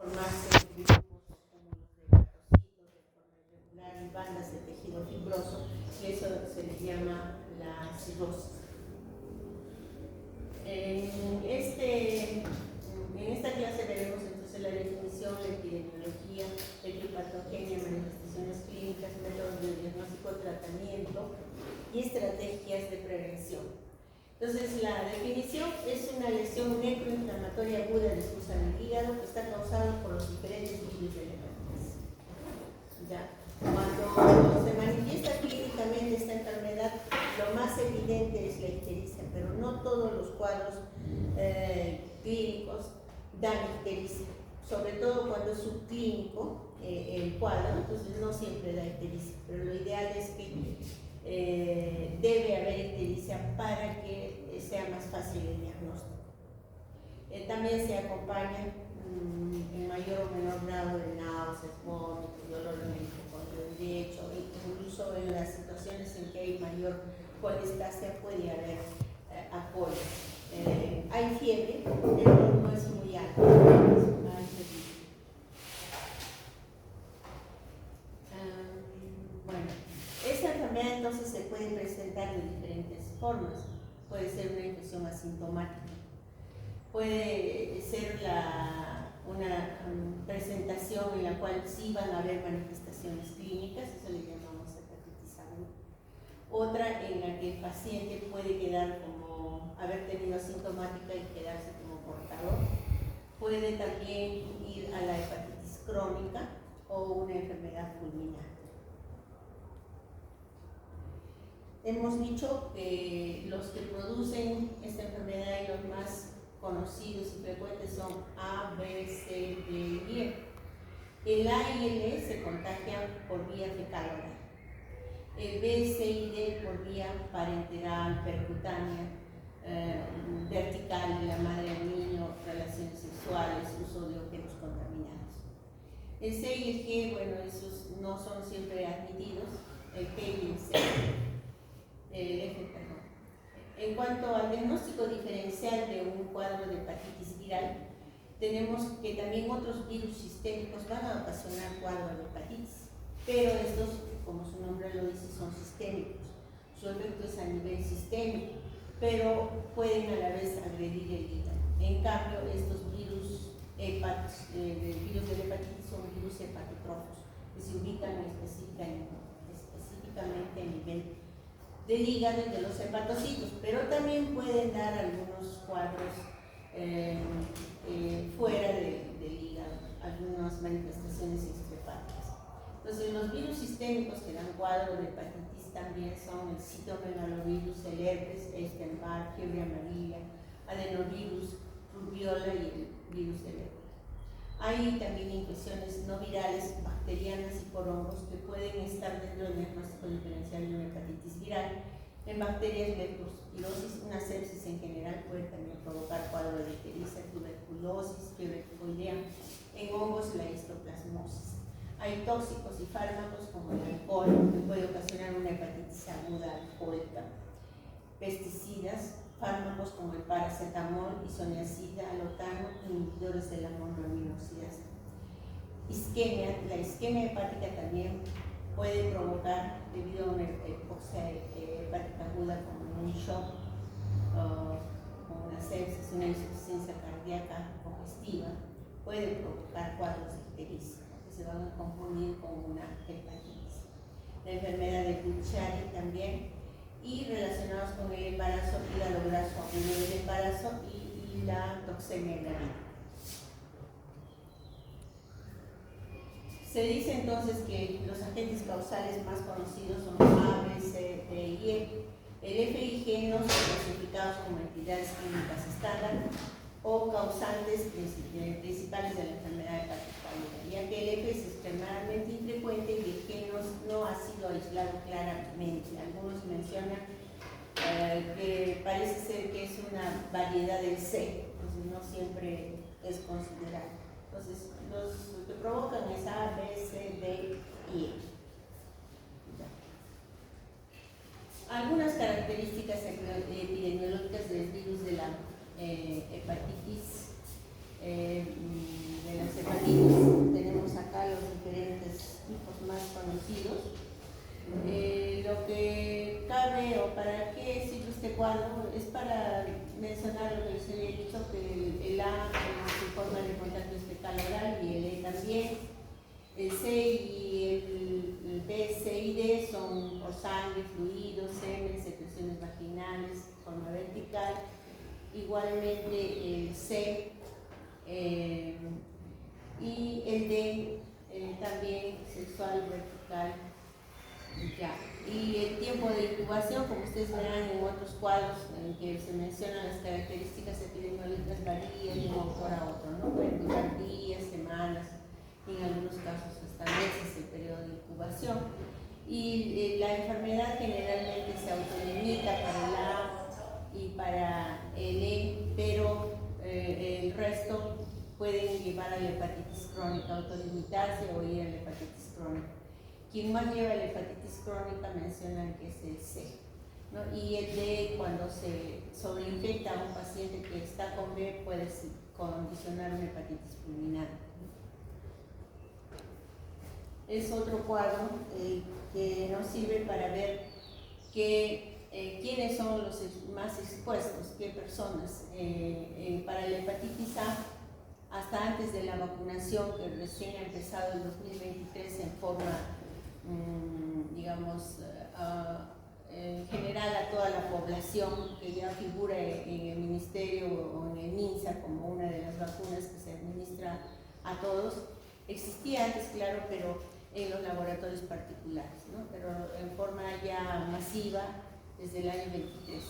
formarse grupos como los de hepatocitos de forma irregular y bandas de tejido fibroso, y eso se le llama la cirrosis. En esta clase veremos entonces la definición, la epidemiología, la etiopatogenia, manifestaciones clínicas, métodos de diagnóstico, tratamiento y estrategias de prevención. Entonces, la definición es una lesión necroinflamatoria aguda difusa en el hígado que está causada por los diferentes virus de la hepatitis. ¿Ya? Cuando se manifiesta clínicamente esta enfermedad, lo más evidente es la ictericia, pero no todos los cuadros clínicos dan ictericia, sobre todo cuando es subclínico el cuadro, entonces no siempre da ictericia, pero lo ideal es que debe haber ictericia para que sea más fácil el diagnóstico. También se acompaña en mayor o menor grado de náuseas, vómitos, dolor en el hipocondrio derecho, incluso en las situaciones en que hay mayor colestasia puede haber alcohol. Hay fiebre, pero no es muy alta. Bueno, esta enfermedad entonces se puede presentar de diferentes formas. Puede ser una infección asintomática, puede ser una presentación en la cual sí van a haber manifestaciones clínicas, eso le llamamos hepatitis aguda. Otra en la que el paciente puede quedar como haber tenido asintomática y quedarse como portador. Puede también ir a la hepatitis crónica o una enfermedad fulminante. Hemos dicho que los que producen esta enfermedad y los más conocidos y frecuentes son A, B, C, D y E. El A y el E se contagian por vía fecal-oral. El B, C y D por vía parenteral, percutánea, vertical de la madre al niño, relaciones sexuales, uso de objetos contaminados. El C y el G, bueno, esos no son siempre admitidos, el G y el C. En cuanto al diagnóstico diferencial de un cuadro de hepatitis viral, tenemos que también otros virus sistémicos van a ocasionar cuadro de hepatitis, pero estos, como su nombre lo dice, son sistémicos. Su efecto es a nivel sistémico, pero pueden a la vez agredir el hígado. En cambio, estos virus de la hepatitis son virus hepatotróficos, que se ubican específicamente a nivel del hígado y de los hepatocitos, pero también pueden dar algunos cuadros fuera del hígado, algunas manifestaciones extrahepáticas. Entonces, los virus sistémicos que dan cuadro de hepatitis también son el citomegalovirus, el herpes, Epstein-Barr, fiebre amarilla, adenovirus, rubiola y el virus del ébola. Hay también infecciones no virales, bacterianas y por hongos que pueden estar dentro del diagnóstico diferencial de una hepatitis viral. En bacterias, leptospirosis, una sepsis en general puede también provocar cuadro de ictericia, tuberculosis, fiebre tifoidea. En hongos, la histoplasmosis. Hay tóxicos y fármacos como el alcohol, que puede ocasionar una hepatitis aguda alcohólica. Pesticidas, fármacos como el paracetamol, isoniazida, alotano, inhibidores de la monoaminoxidasa. Isquemia, la isquemia hepática también puede provocar, debido a una hipoxia hepática aguda como un shock, como una sepsis, una insuficiencia cardíaca congestiva, puede provocar cuadros de ictericia, que se van a confundir con una hepatitis. La enfermedad de Buchiari también, y relacionados con el embarazo, hígado graso agudo del embarazo y la toxemia gravídica. Se dice entonces que los agentes causales más conocidos son A, B, C, D y E. El F y G no son clasificados como entidades clínicas estándar o causantes principales de la enfermedad hepática aguda, ya que el F es extremadamente infrecuente y el G no ha sido aislado claramente. Algunos mencionan que parece ser que es una variedad del C, entonces no siempre es considerado. Entonces, los que provocan es A, B, C, D y E. Algunas características epidemiológicas del virus de la hepatitis, de las hepatitis les había dicho que el A es en forma de contagio fecal oral y el E también. El C y el B, C y D son por sangre, fluidos, semen, secreciones vaginales, forma vertical. Igualmente el C y el D también sexual, vertical. Ya. Y el tiempo de incubación, como ustedes verán en otros cuadros en que se mencionan las características epidemiológicas, varía de un autor a otro, ¿no? Pueden durar días, semanas, y en algunos casos hasta meses el periodo de incubación. Y la enfermedad generalmente se autolimita para el A y para el E, pero el resto pueden llevar a la hepatitis crónica, autolimitarse o ir a la hepatitis crónica. Quien más lleva la hepatitis crónica mencionan que es el C, ¿no? Y el D, cuando se sobreinfecta a un paciente que está con B, puede condicionar una hepatitis fulminante. Es otro cuadro que nos sirve para ver quiénes son los más expuestos, qué personas. Para la hepatitis A, hasta antes de la vacunación, que recién ha empezado en 2023 en forma, digamos, en general a toda la población, que ya figura en el Ministerio o en el MINSA como una de las vacunas que se administra a todos. Existía antes, claro, pero en los laboratorios particulares, ¿no? Pero en forma ya masiva desde el año 23.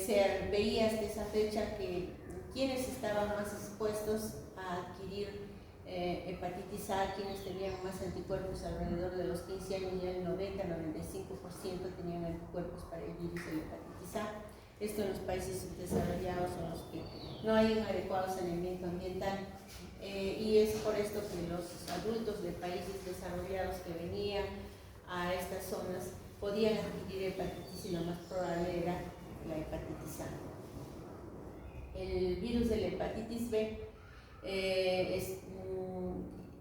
Se veía hasta esa fecha que quienes estaban más expuestos a adquirir hepatitis A, quienes tenían más anticuerpos alrededor de los 15 años, ya el 90-95% tenían anticuerpos para el virus de la hepatitis A. Esto en los países subdesarrollados en los que no hay un adecuado saneamiento ambiental. Y es por esto que los adultos de países desarrollados que venían a estas zonas podían adquirir hepatitis y lo más probable era la hepatitis A. El virus de la hepatitis B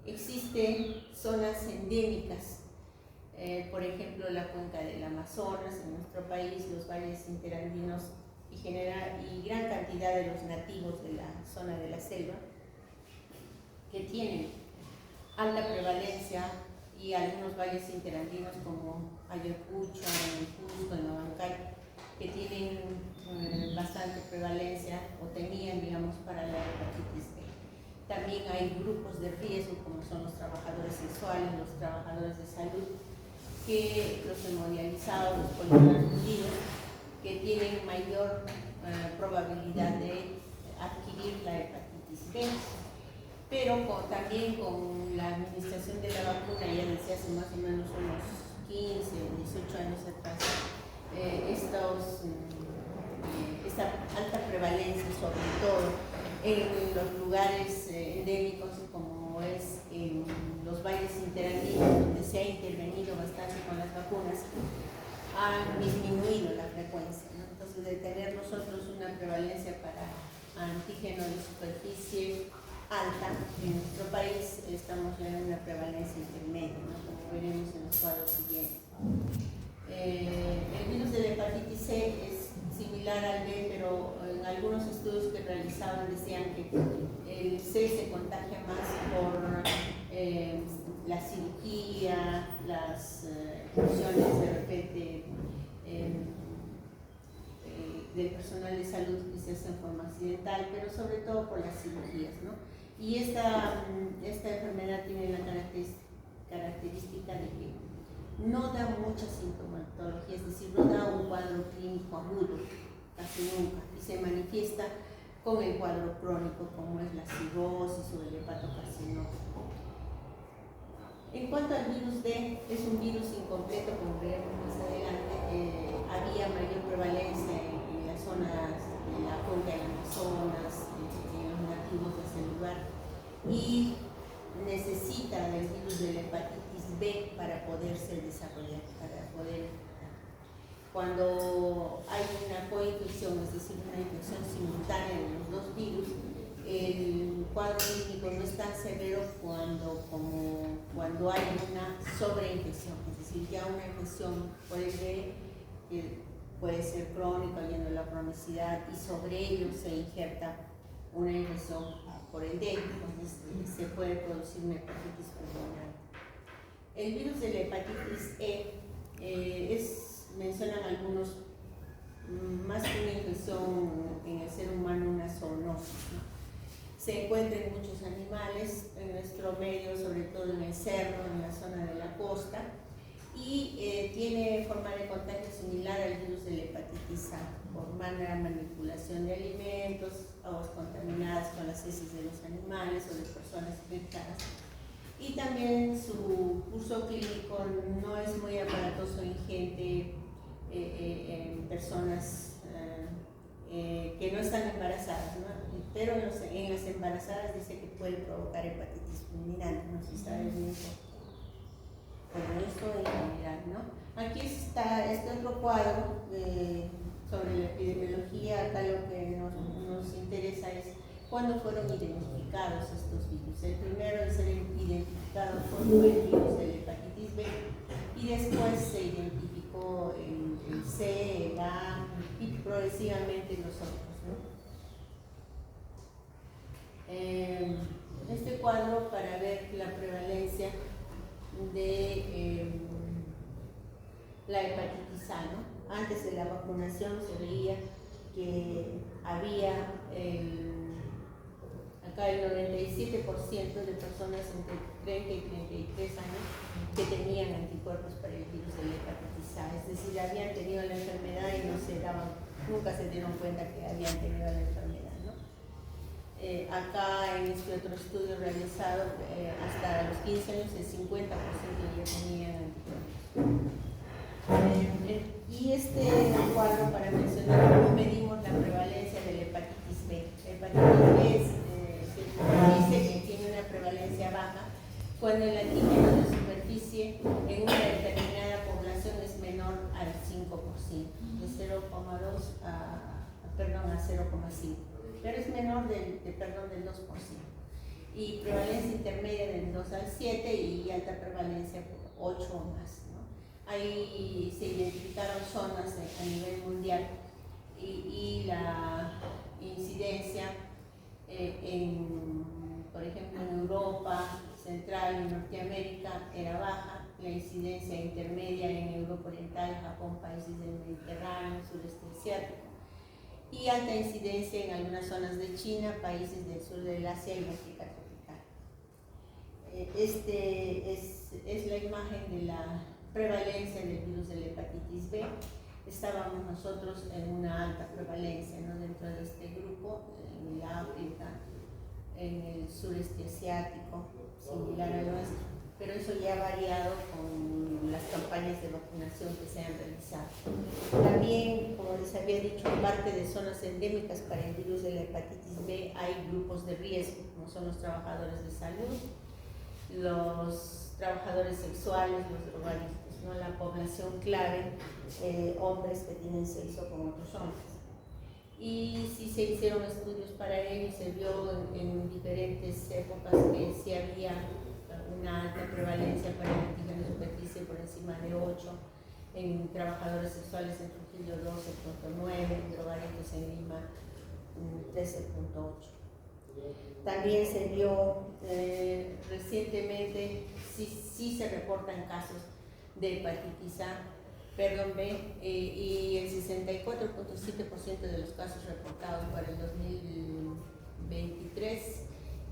existen zonas endémicas, por ejemplo la cuenca del Amazonas en nuestro país, los valles interandinos y gran cantidad de los nativos de la zona de la selva, que tienen alta prevalencia, y algunos valles interandinos como Ayacucho, en Cusco, en Abancay, que tienen bastante prevalencia o tenían, digamos, para la hepatitis B. También hay grupos de riesgo como son los trabajadores sexuales, los trabajadores de salud, que los hemodializados, los politransfundidos, que tienen mayor probabilidad de adquirir la hepatitis B. Pero también con la administración de la vacuna, ya desde hace más o menos unos 15 o 18 años atrás, esta alta prevalencia, sobre todo en los lugares endémicos como es en los valles interandinos, donde se ha intervenido bastante con las vacunas, ha disminuido la frecuencia, ¿no? Entonces, de tener nosotros una prevalencia para antígeno de superficie alta, en nuestro país estamos en una prevalencia intermedia, ¿no? Como veremos en los cuadros siguientes. El virus de la hepatitis C es similar al B, pero en algunos estudios que realizaban decían que el C se contagia más por la cirugía, las funciones de repente del personal de salud que se hace en forma accidental, pero sobre todo por las cirugías, ¿no? Y esta enfermedad tiene la característica de que no da mucha sintomatología, es decir, no da un cuadro clínico agudo, casi nunca, y se manifiesta con el cuadro crónico, como es la cirrosis o el hepatocarcinoma. En cuanto al virus D, es un virus incompleto, como veremos más adelante. Había mayor prevalencia en las zonas de la cuenca del Amazonas, en los nativos de ese lugar, y necesita del virus de la hepatitis B para poderse desarrollar, cuando hay una coinfección, es decir, una infección simultánea de los dos virus, el cuadro clínico no es tan severo cuando hay una sobreinfección, es decir, ya una infección por el B puede ser crónica, yendo a la cronicidad, y sobre ello se injerta una infección por el dengue, entonces se puede producir una hepatitis pulmonar. El virus de la hepatitis E mencionan algunos, más que una infección en el ser humano, una zoonosis, ¿no? Se encuentra en muchos animales, en nuestro medio, sobre todo en el cerro, en la zona de la costa, y tiene forma de contagio similar al virus de la hepatitis A, por mala manipulación de alimentos, aguas contaminadas con las heces de los animales o de personas infectadas. Y también su uso clínico no es muy aparatoso en gente, en personas que no están embarazadas, ¿no? Pero en las embarazadas dice que puede provocar hepatitis fulminante, no se sabe bien por esto en general, ¿no? Aquí está este otro cuadro sobre la epidemiología. Acá lo que nos interesa es cuándo fueron identificados estos virus. El primero en ser identificado fue el virus de la hepatitis B, y después se identificó el C, el A y progresivamente los otros, ¿no? Este cuadro para ver la prevalencia de la hepatitis A, ¿no? Antes de la vacunación se veía que había acá el 97% de personas entre 30 y 33 años que tenían anticuerpos para el virus de la hepatitis A, es decir, habían tenido la enfermedad y nunca se dieron cuenta que habían tenido la enfermedad, ¿no? Acá en este otro estudio realizado, hasta los 15 años el 50% ya tenían anticuerpos. Y este cuadro para mencionar cómo medimos la prevalencia de la hepatitis B. La hepatitis B se dice que tiene una prevalencia baja cuando el antígeno de superficie en una determinada población es menor al 5%, de 0,2 a 0,5, pero es menor del 2%, y prevalencia intermedia del 2 al 7 y alta prevalencia por 8 o más, ¿no? Ahí se identificaron zonas a nivel mundial y la incidencia por ejemplo, en Europa Central y Norteamérica era baja, la incidencia intermedia en Europa Oriental, Japón, países del Mediterráneo, sureste asiático, y alta incidencia en algunas zonas de China, países del sur del Asia y África tropical. Es la imagen de la prevalencia del virus de la hepatitis B. Estábamos nosotros en una alta prevalencia, ¿no? Dentro de este grupo, en el África, en el sureste asiático, similar al nuestro, pero eso ya ha variado con las campañas de vacunación que se han realizado. También, como les había dicho, en parte de zonas endémicas para el virus de la hepatitis B hay grupos de riesgo, como son los trabajadores de salud, los trabajadores sexuales, los drogadictos, ¿no? La población clave, hombres que tienen sexo con otros hombres. Y sí se hicieron estudios para ello y se vio en diferentes épocas que sí había una alta prevalencia para el antígeno de superficie por encima de 8, en trabajadores sexuales en Trujillo 12.9, en drogadictos en Lima 13.8. También se vio recientemente, sí se reportan casos de hepatitis B, y el 64.7% de los casos reportados para el 2023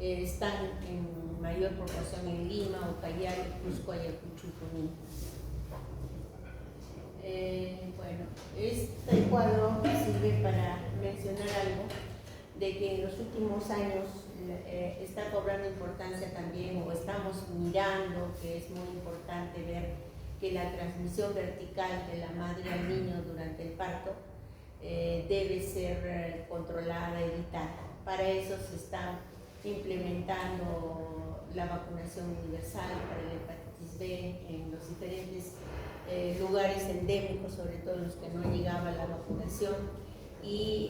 están en mayor proporción en Lima, Ucayali, Cusco, Ayacucho y Junín. Bueno, este cuadro sirve para mencionar algo de que en los últimos años está cobrando importancia también, o estamos mirando que es muy importante ver que la transmisión vertical de la madre al niño durante el parto debe ser controlada, evitada. Para eso se está implementando la vacunación universal para la hepatitis B en los diferentes lugares endémicos, sobre todo los que no llegaba la vacunación, y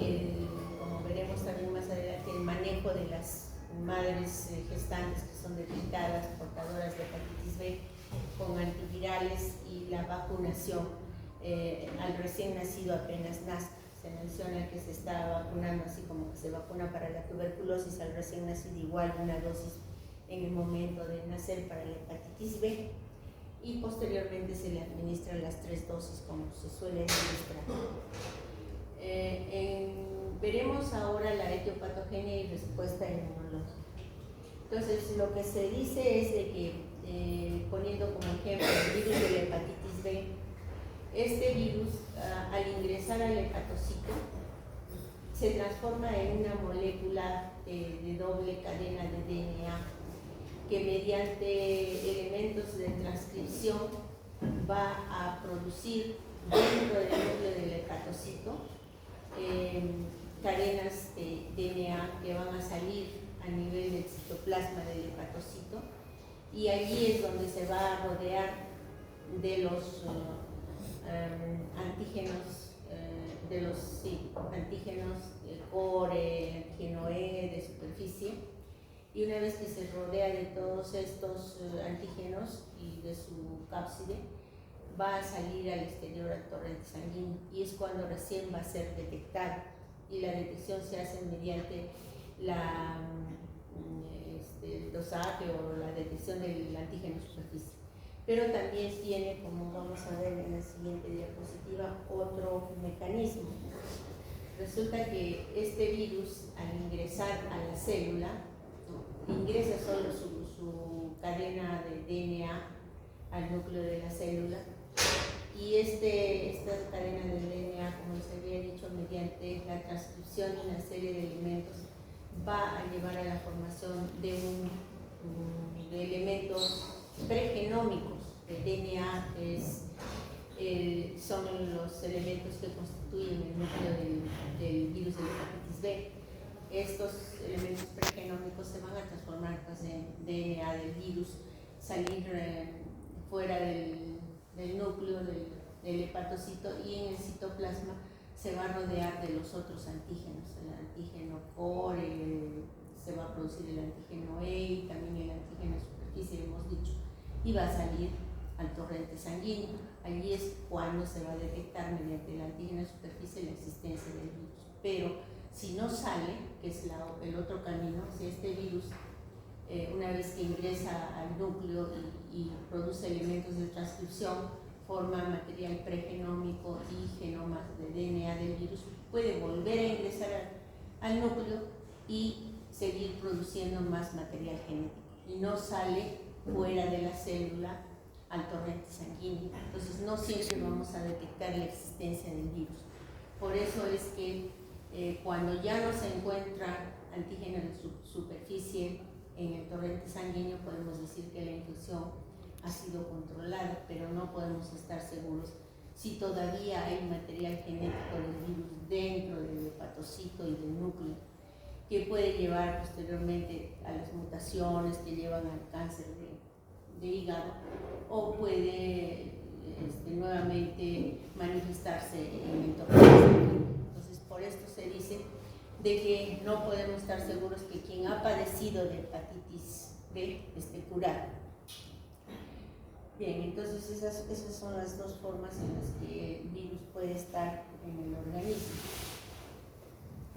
como veremos también más adelante, el manejo de las madres gestantes que son detectadas portadoras de hepatitis B con antivirales y la vacunación al recién nacido apenas nazca. Se menciona que se está vacunando, así como que se vacuna para la tuberculosis al recién nacido, igual una dosis en el momento de nacer para la hepatitis B, y posteriormente se le administran las 3 dosis como se suele administrar. Veremos ahora la etiopatogenia y respuesta inmunológica. Entonces, lo que se dice es de que, poniendo como ejemplo el virus de la hepatitis B, este virus, al ingresar al hepatocito, se transforma en una molécula de doble cadena de DNA que mediante elementos de transcripción va a producir dentro del núcleo del hepatocito cadenas de DNA que van a salir a nivel del citoplasma del hepatocito, y allí es donde se va a rodear de los antígenos, antígenos core, antígeno E de superficie, y una vez que se rodea de todos estos antígenos y de su cápside, va a salir al exterior al torrente sanguíneo, y es cuando recién va a ser detectado, y la detección se hace mediante el dosaje o la detección del antígeno superficie. Pero también tiene, como vamos a ver en la siguiente diapositiva, otro mecanismo. Resulta que este virus, al ingresar a la célula, ingresa solo su cadena de DNA al núcleo de la célula, y esta cadena de DNA, como les había dicho, mediante la transcripción de una serie de elementos, va a llevar a la formación de elementos pregenómicos de DNA, que son los elementos que constituyen el núcleo del virus de la hepatitis B. Estos elementos pregenómicos se van a transformar pues, en DNA del virus, salir fuera del núcleo del hepatocito, y en el citoplasma se va a rodear de los otros antígenos, el antígeno core, se va a producir el antígeno E y también el antígeno superficie, hemos dicho, y va a salir al torrente sanguíneo. Allí es cuando se va a detectar mediante el antígeno superficie la existencia del virus. Pero si no sale, que es el otro camino, si este virus, una vez que ingresa al núcleo y produce elementos de transcripción, forma material pregenómico y genomas de DNA del virus, puede volver a ingresar al núcleo y seguir produciendo más material genético, y no sale fuera de la célula al torrente sanguíneo. Entonces no siempre vamos a detectar la existencia del virus. Por eso es que cuando ya no se encuentra antígeno de superficie en el torrente sanguíneo, podemos decir que la infección ha sido controlada, pero no podemos estar seguros si todavía hay material genético del virus dentro del hepatocito y del núcleo, que puede llevar posteriormente a las mutaciones que llevan al cáncer de hígado, o puede nuevamente manifestarse en el torrente sanguíneo. Entonces, por esto se dice de que no podemos estar seguros que quien ha padecido de hepatitis B esté curado. Bien, entonces esas son las dos formas en las que el virus puede estar en el organismo.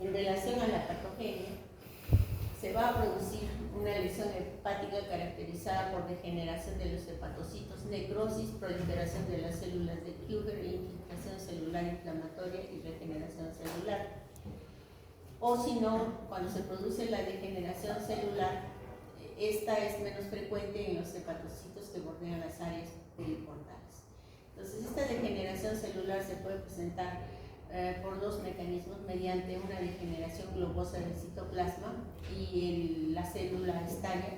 En relación a la patogenia, se va a producir una lesión hepática caracterizada por degeneración de los hepatocitos, necrosis, proliferación de las células de Kruger, infiltración celular inflamatoria y regeneración celular. O si no, cuando se produce la degeneración celular, esta es menos frecuente en los hepatocitos que bordean las áreas periportales. Entonces, esta degeneración celular se puede presentar por dos mecanismos: mediante una degeneración globosa del citoplasma y la célula estalla,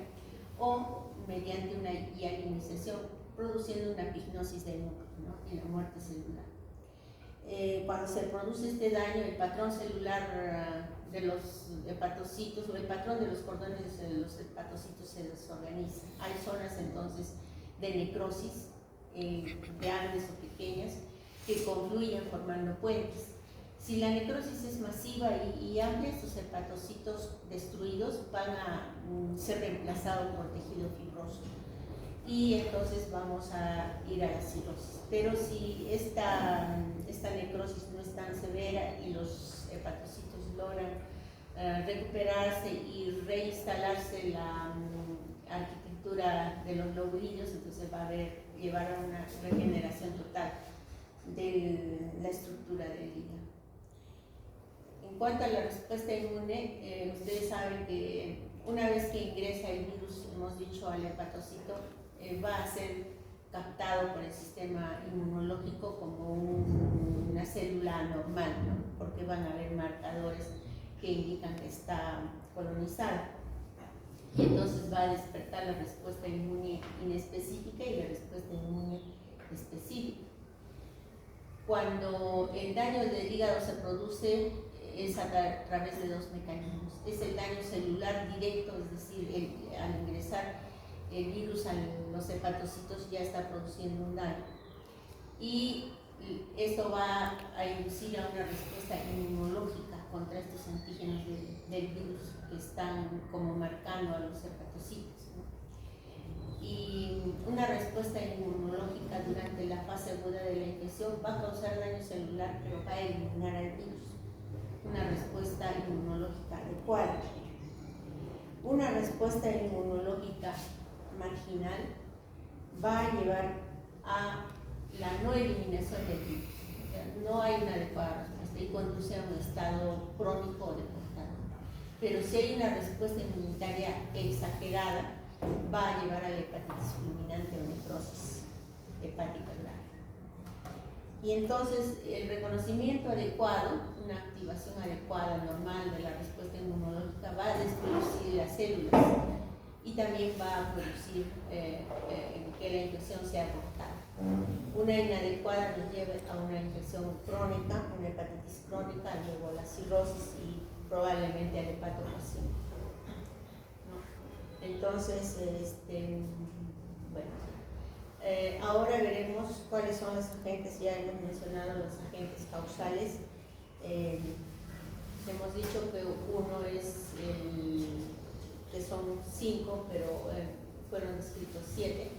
o mediante una hialinización, produciendo una pignosis del núcleo, ¿no?, y la muerte celular. Cuando se produce este daño, el patrón celular de los hepatocitos, o el patrón de los cordones de los hepatocitos, se desorganiza. Hay zonas entonces de necrosis, grandes o pequeñas, que confluyen formando puentes. Si la necrosis es masiva y amplia, estos hepatocitos destruidos van a ser reemplazados por tejido fibroso. y entonces vamos a ir a la cirrosis. Pero si esta necrosis no es tan severa y los hepatocitos logran recuperarse y reinstalarse la arquitectura de los lobulillos, entonces va a llevar a una regeneración total de la estructura del hígado. En cuanto a la respuesta inmune, ustedes saben que una vez que ingresa el virus, hemos dicho, al hepatocito, va a ser captado por el sistema inmunológico como una célula normal, ¿no? Porque van a haber marcadores que indican que está colonizada. Y entonces va a despertar la respuesta inmune inespecífica y la respuesta inmune específica. Cuando el daño del hígado se produce, es a través de dos mecanismos. Es el daño celular directo, es decir, al ingresar el virus a los hepatocitos ya está produciendo un daño. Y esto va a inducir a una respuesta inmunológica contra estos antígenos del virus que están como marcando a los hepatocitos, ¿no? Y una respuesta inmunológica durante la fase aguda de la infección va a causar daño celular, pero va a eliminar al virus. Una respuesta inmunológica adecuada. Una respuesta inmunológica marginal va a llevar a la no eliminación del virus. O sea, no hay una adecuada respuesta y conduce a un estado crónico o deportado. Pero si hay una respuesta inmunitaria exagerada, va a llevar a la hepatitis fulminante o necrosis hepática grave. Y entonces el reconocimiento adecuado, una activación adecuada, normal de la respuesta inmunológica, va a destruir las células y también va a producir que la infección sea abortada. Una inadecuada nos lleva a una infección crónica, una hepatitis crónica, luego a la cirrosis y probablemente al hepatocarcinoma, ¿no? Entonces, bueno, ahora veremos cuáles son los agentes. Ya hemos mencionado los agentes causales. Hemos dicho que uno es que son 5, pero fueron descritos 7.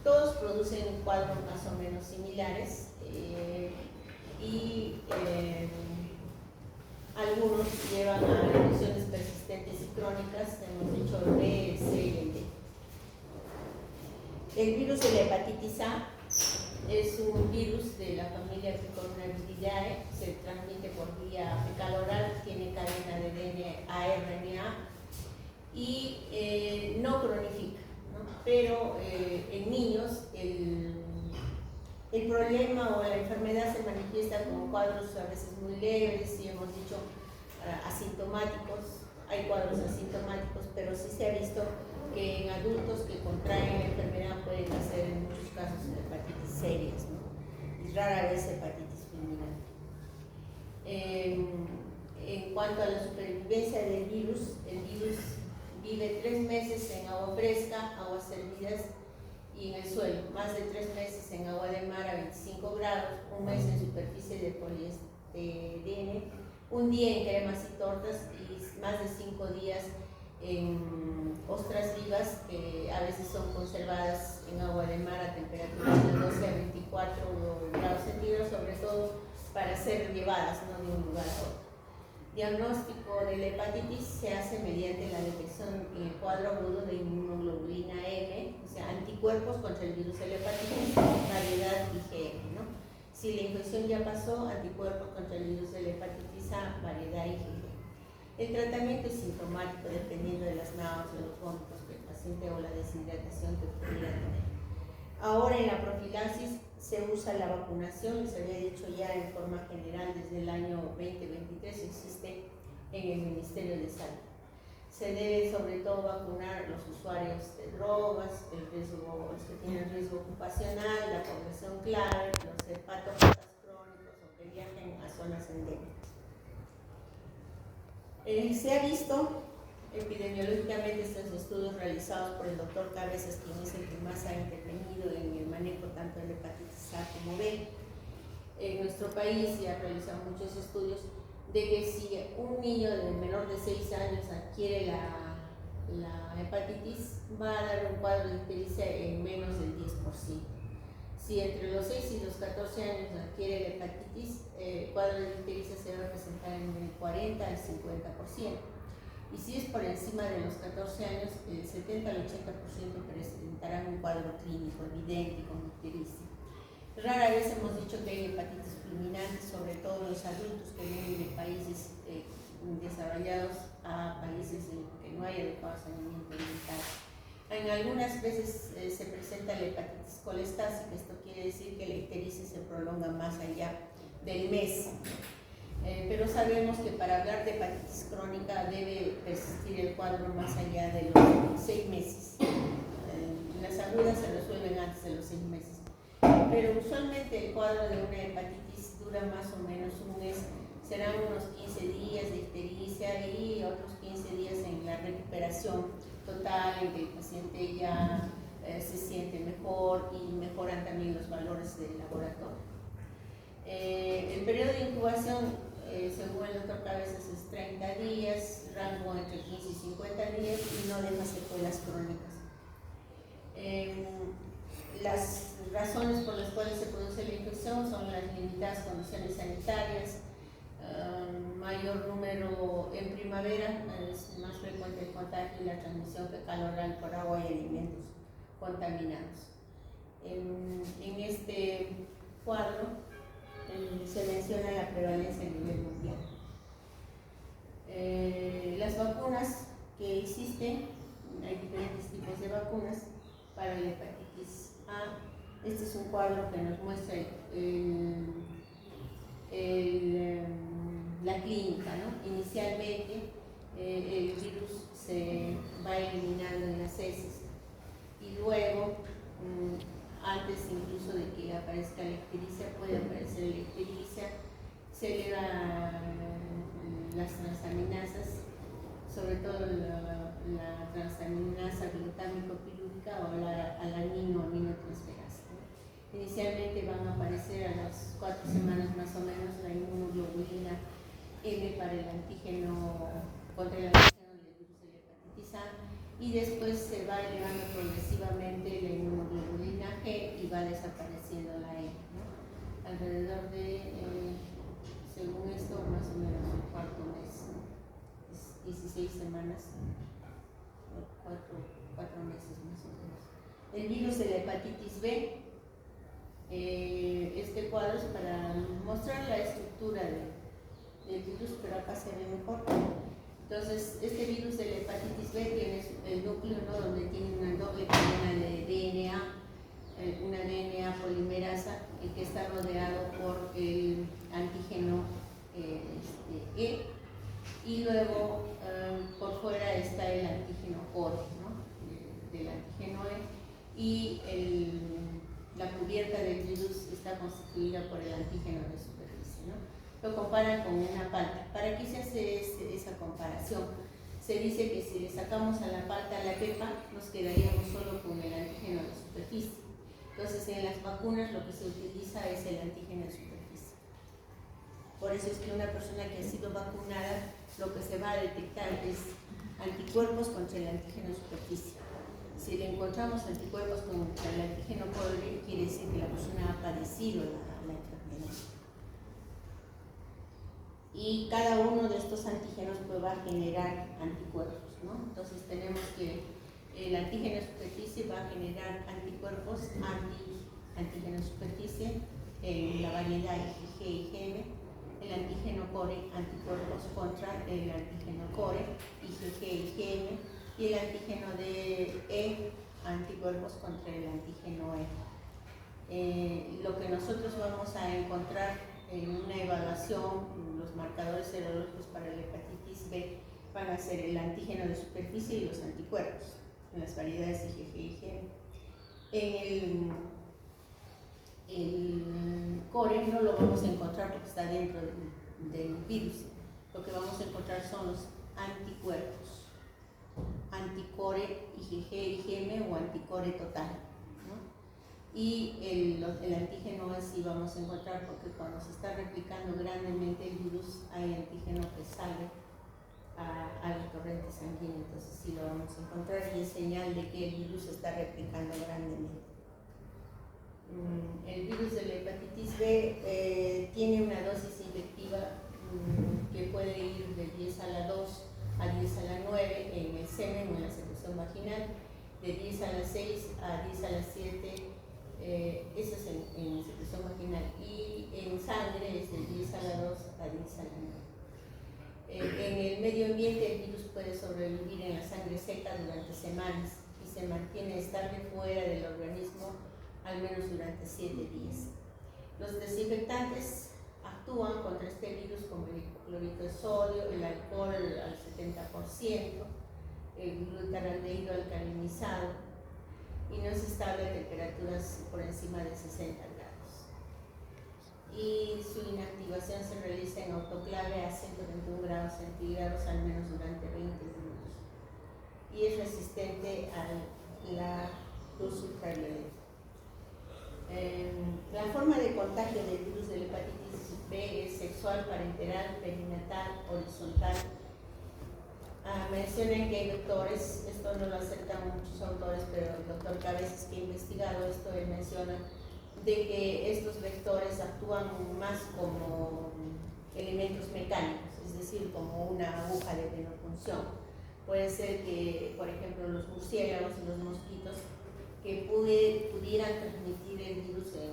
Todos producen cuadros más o menos similares y algunos llevan a infecciones persistentes y crónicas. Hemos dicho el B, el C y el D. El virus de la hepatitis A es un virus de la familia Picornaviridae, se transmite por vía fecal oral, tiene cadena de DNA-RNA y no cronifica, ¿no? Pero en niños el problema o la enfermedad se manifiesta con cuadros a veces muy leves y hemos dicho asintomáticos. Hay cuadros asintomáticos, pero sí se ha visto que en adultos que contraen la enfermedad pueden hacer en muchos casos hepatitis serias, ¿no? Y rara vez hepatitis fulminante. En cuanto a la supervivencia del virus, el virus vive 3 meses en agua fresca, aguas hervidas y en el suelo, más de 3 meses en agua de mar a 25 grados, 1 mes en superficie de poliestireno, 1 día en cremas y tortas y más de 5 días en ostras vivas que a veces son conservadas en agua de mar a temperaturas de 12 a 24 grados centígrados, sobre todo para ser llevadas, ¿no?, de un lugar a otro. Diagnóstico de la hepatitis se hace mediante la detección en el cuadro agudo de inmunoglobulina M, o sea, anticuerpos contra el virus de la hepatitis, variedad IgM, ¿no? Si la infección ya pasó, anticuerpos contra el virus de la hepatitis A, variedad IgM. El tratamiento es sintomático dependiendo de las náuseas, los vómitos que el paciente o la deshidratación que pudiera tener. Ahora en la profilaxis se usa la vacunación, se había dicho ya en forma general desde el año 2023, existe en el Ministerio de Salud. Se debe sobre todo vacunar a los usuarios de drogas, los que tienen riesgo ocupacional, la población clave, los hepatópatas crónicos o que viajen a zonas endémicas. Se ha visto epidemiológicamente estos estudios realizados por el doctor Cabezas, quien es el que más ha intervenido en el manejo tanto de la hepatitis A como B. En nuestro país se han realizado muchos estudios de que si un niño de menor de 6 años adquiere la hepatitis, va a dar un cuadro de ictericia en menos del 10%. Si entre los 6 y los 14 años adquiere la hepatitis, el cuadro de ictericia se va a presentar en el 40 al 50%. Y si es por encima de los 14 años, el 70 al 80% presentarán un cuadro clínico evidente con ictericia. Rara vez hemos dicho que hay hepatitis fulminantes, sobre todo los adultos que vienen de países desarrollados a países en que no hay adecuado saneamiento alimentar. En algunas veces se presenta la hepatitis colestásica, esto quiere decir que la ictericia se prolonga más allá del mes. Pero sabemos que para hablar de hepatitis crónica debe persistir el cuadro más allá de los 6 meses. Las agudas se resuelven antes de los 6 meses. Pero usualmente el cuadro de una hepatitis dura más o menos un mes, serán unos 15 días de ictericia y otros 15 días en la recuperación total, en que el paciente ya se siente mejor y mejoran también los valores del laboratorio. El periodo de incubación, según el doctor Cabezas, es 30 días, rango entre 15 y 50 días y no deja secuelas crónicas. Las razones por las cuales se produce la infección son las limitadas condiciones sanitarias, mayor número en primavera, es más frecuente el contagio y la transmisión fecal-oral por agua y alimentos contaminados. En este cuadro se menciona la prevalencia a nivel mundial. Las vacunas que existen, hay diferentes tipos de vacunas para la hepatitis A. Este es un cuadro que nos muestra la clínica, ¿no? Inicialmente el virus se va eliminando en las heces y luego, antes incluso de que aparezca la ictericia, puede aparecer la ictericia, se eleva las transaminasas, sobre todo la transaminasa glutámico-pirúrica o la alanino-aminotransferasa. Inicialmente van a aparecer a las 4 semanas más o menos la inmunoglobulina M para el antígeno contra el antígeno del virus de la hepatitis A, y después se va elevando progresivamente la inmunoglobulina G y va desapareciendo la E, ¿no? Alrededor de, según esto, más o menos un cuarto mes, ¿no? Es 16 semanas, 4 meses más o menos. El virus de la hepatitis B, este cuadro es para mostrar la estructura del virus, pero acá se ve mejor. Entonces, este virus de la hepatitis B tiene el núcleo, ¿no?, donde tiene una doble cadena de DNA, una DNA polimerasa, que está rodeado por el antígeno E, y luego por fuera está el antígeno core, ¿no?, del antígeno E, y la cubierta del virus está constituida por el antígeno de superficie, ¿no? Lo comparan con una palta. ¿Para qué se hace esa comparación? Se dice que si le sacamos a la palta la pepa, nos quedaríamos solo con el antígeno de superficie. Entonces, en las vacunas lo que se utiliza es el antígeno de superficie. Por eso es que una persona que ha sido vacunada, lo que se va a detectar es anticuerpos contra el antígeno de superficie. Si le encontramos anticuerpos contra el antígeno core, quiere decir que la persona ha padecido la enfermedad. Y cada uno de estos antígenos pues, va a generar anticuerpos, ¿no? Entonces tenemos que el antígeno de superficie va a generar anticuerpos antígeno de superficie, la variedad IgG y IgM, el antígeno core, anticuerpos contra el antígeno core, IgG y IgM, y el antígeno de E, anticuerpos contra el antígeno E. Lo que nosotros vamos a encontrar en una evaluación, los marcadores serológicos para la hepatitis B van a ser el antígeno de superficie y los anticuerpos en las variedades IgG y IgM. El core no lo vamos a encontrar porque está dentro del virus. Lo que vamos a encontrar son los anticuerpos, anticore IgG, IgM o anticore total, ¿no? Y el antígeno sí vamos a encontrar porque cuando se está replicando grandemente el virus hay antígeno que sale a la corriente sanguínea, entonces sí lo vamos a encontrar y es señal de que el virus se está replicando grandemente. El virus de la hepatitis B tiene una dosis infectiva que puede ir de 10 a la 2 a 10 a la 9 en el semen o en la secreción vaginal, de 10 a la 6 a 10 a la 7, eso es en la secreción vaginal, y en sangre es de 10 a la 2 a 10 a la 9. En el medio ambiente el virus puede sobrevivir en la sangre seca durante semanas y se mantiene estable fuera del organismo al menos durante 7 días. Los desinfectantes actúan contra este virus como el hipoclorito de sodio, el alcohol al 70%, el glutaraldehído alcalinizado y no es estable a temperaturas por encima de 60 grados. Y su inactivación se realiza en autoclave a 121 grados centígrados al menos durante 20 minutos y es resistente a la luz ultravioleta. La forma de contagio del virus de la hepatitis B es sexual, parenteral, perinatal, horizontal. Mencionan que hay doctores, esto no lo aceptan muchos autores, pero el doctor Cabezas, que ha investigado esto, él menciona de que estos vectores actúan más como elementos mecánicos, es decir, como una aguja de venopunción. Puede ser que, por ejemplo, los murciélagos y los mosquitos que pudieran transmitir el virus en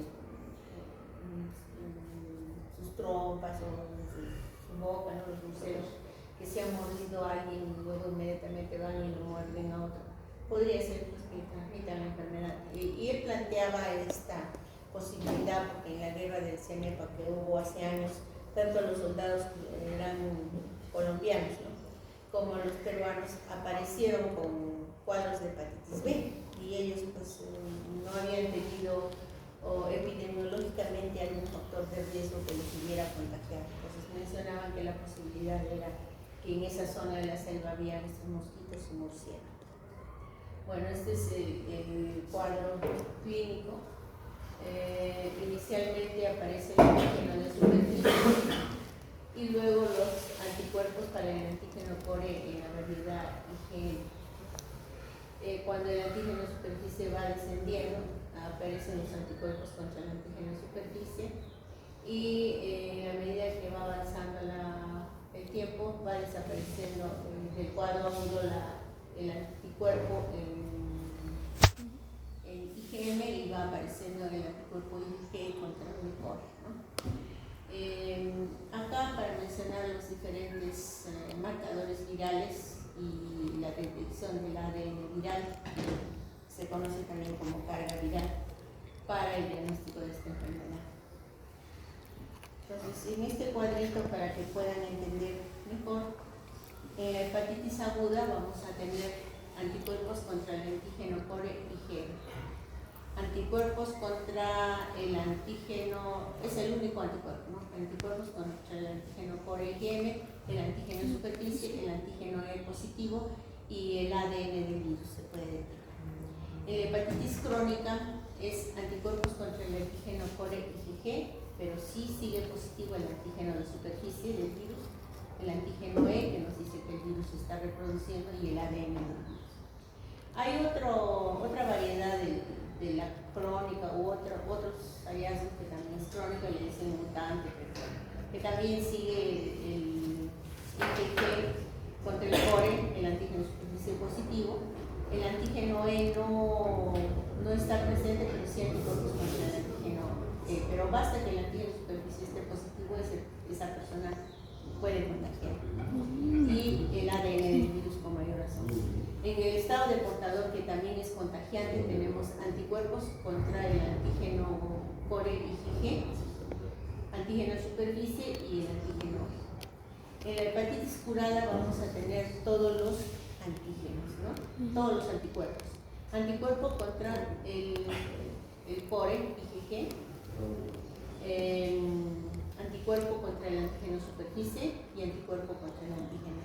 sus trompas o en su boca, ¿no? Los murciélagos que se han mordido a alguien y luego inmediatamente van y lo muerden a otro. Podría ser pues, que transmitan la enfermedad. Y él planteaba esta posibilidad porque en la guerra del CENEPA que hubo hace años, tanto los soldados que eran colombianos, ¿no?, como los peruanos aparecieron con cuadros de hepatitis B y ellos pues no habían tenido epidemiológicamente algún factor de riesgo que les hubiera contagiado. Entonces mencionaban que la posibilidad era que en esa zona de la selva había estos mosquitos y murciélagos. Bueno, este es el cuadro clínico. Inicialmente aparece el antígeno de superficie y luego los anticuerpos para el antígeno core en la variedad IgM. Cuando el antígeno de superficie va descendiendo, aparecen los anticuerpos contra el antígeno de superficie y a medida que va avanzando el tiempo va desapareciendo del cuadro agudo el anticuerpo en IgM y va apareciendo el anticuerpo IgG contra el core, ¿no? Acá, para mencionar los diferentes marcadores virales y la detección del ADN viral, se conoce también como carga viral para el diagnóstico de esta enfermedad. Entonces, en este cuadrito, para que puedan entender mejor, en la hepatitis aguda vamos a tener anticuerpos contra el antígeno core IgM. Anticuerpos contra el antígeno, es el único anticuerpo, ¿no? Anticuerpos contra el antígeno core IgM, el antígeno de superficie, el antígeno E positivo y el ADN del virus se puede detectar. En la hepatitis crónica es anticuerpos contra el antígeno core IgG, pero sí sigue positivo el antígeno de superficie del virus, el antígeno E, que nos dice que el virus se está reproduciendo, y el ADN del virus. Hay otra variedad de la crónica u otros hallazgos que también es crónica, le dicen mutante, pero que también sigue el IgG contra el core, el antígeno de superficie positivo. El antígeno E no está presente, pero sí anticuerpos contra el antígeno E, pero basta que el antígeno de superficie esté positivo, esa persona puede contagiar. Y el ADN del virus con mayor razón. En el estado de portador, que también es contagiante, tenemos anticuerpos contra el antígeno core IgG, antígeno de superficie y el antígeno E. En la hepatitis curada vamos a tener todos los antígenos, ¿no? Todos los anticuerpos. Anticuerpo contra el core IgG, anticuerpo contra el antígeno de superficie y anticuerpo contra el antígeno E.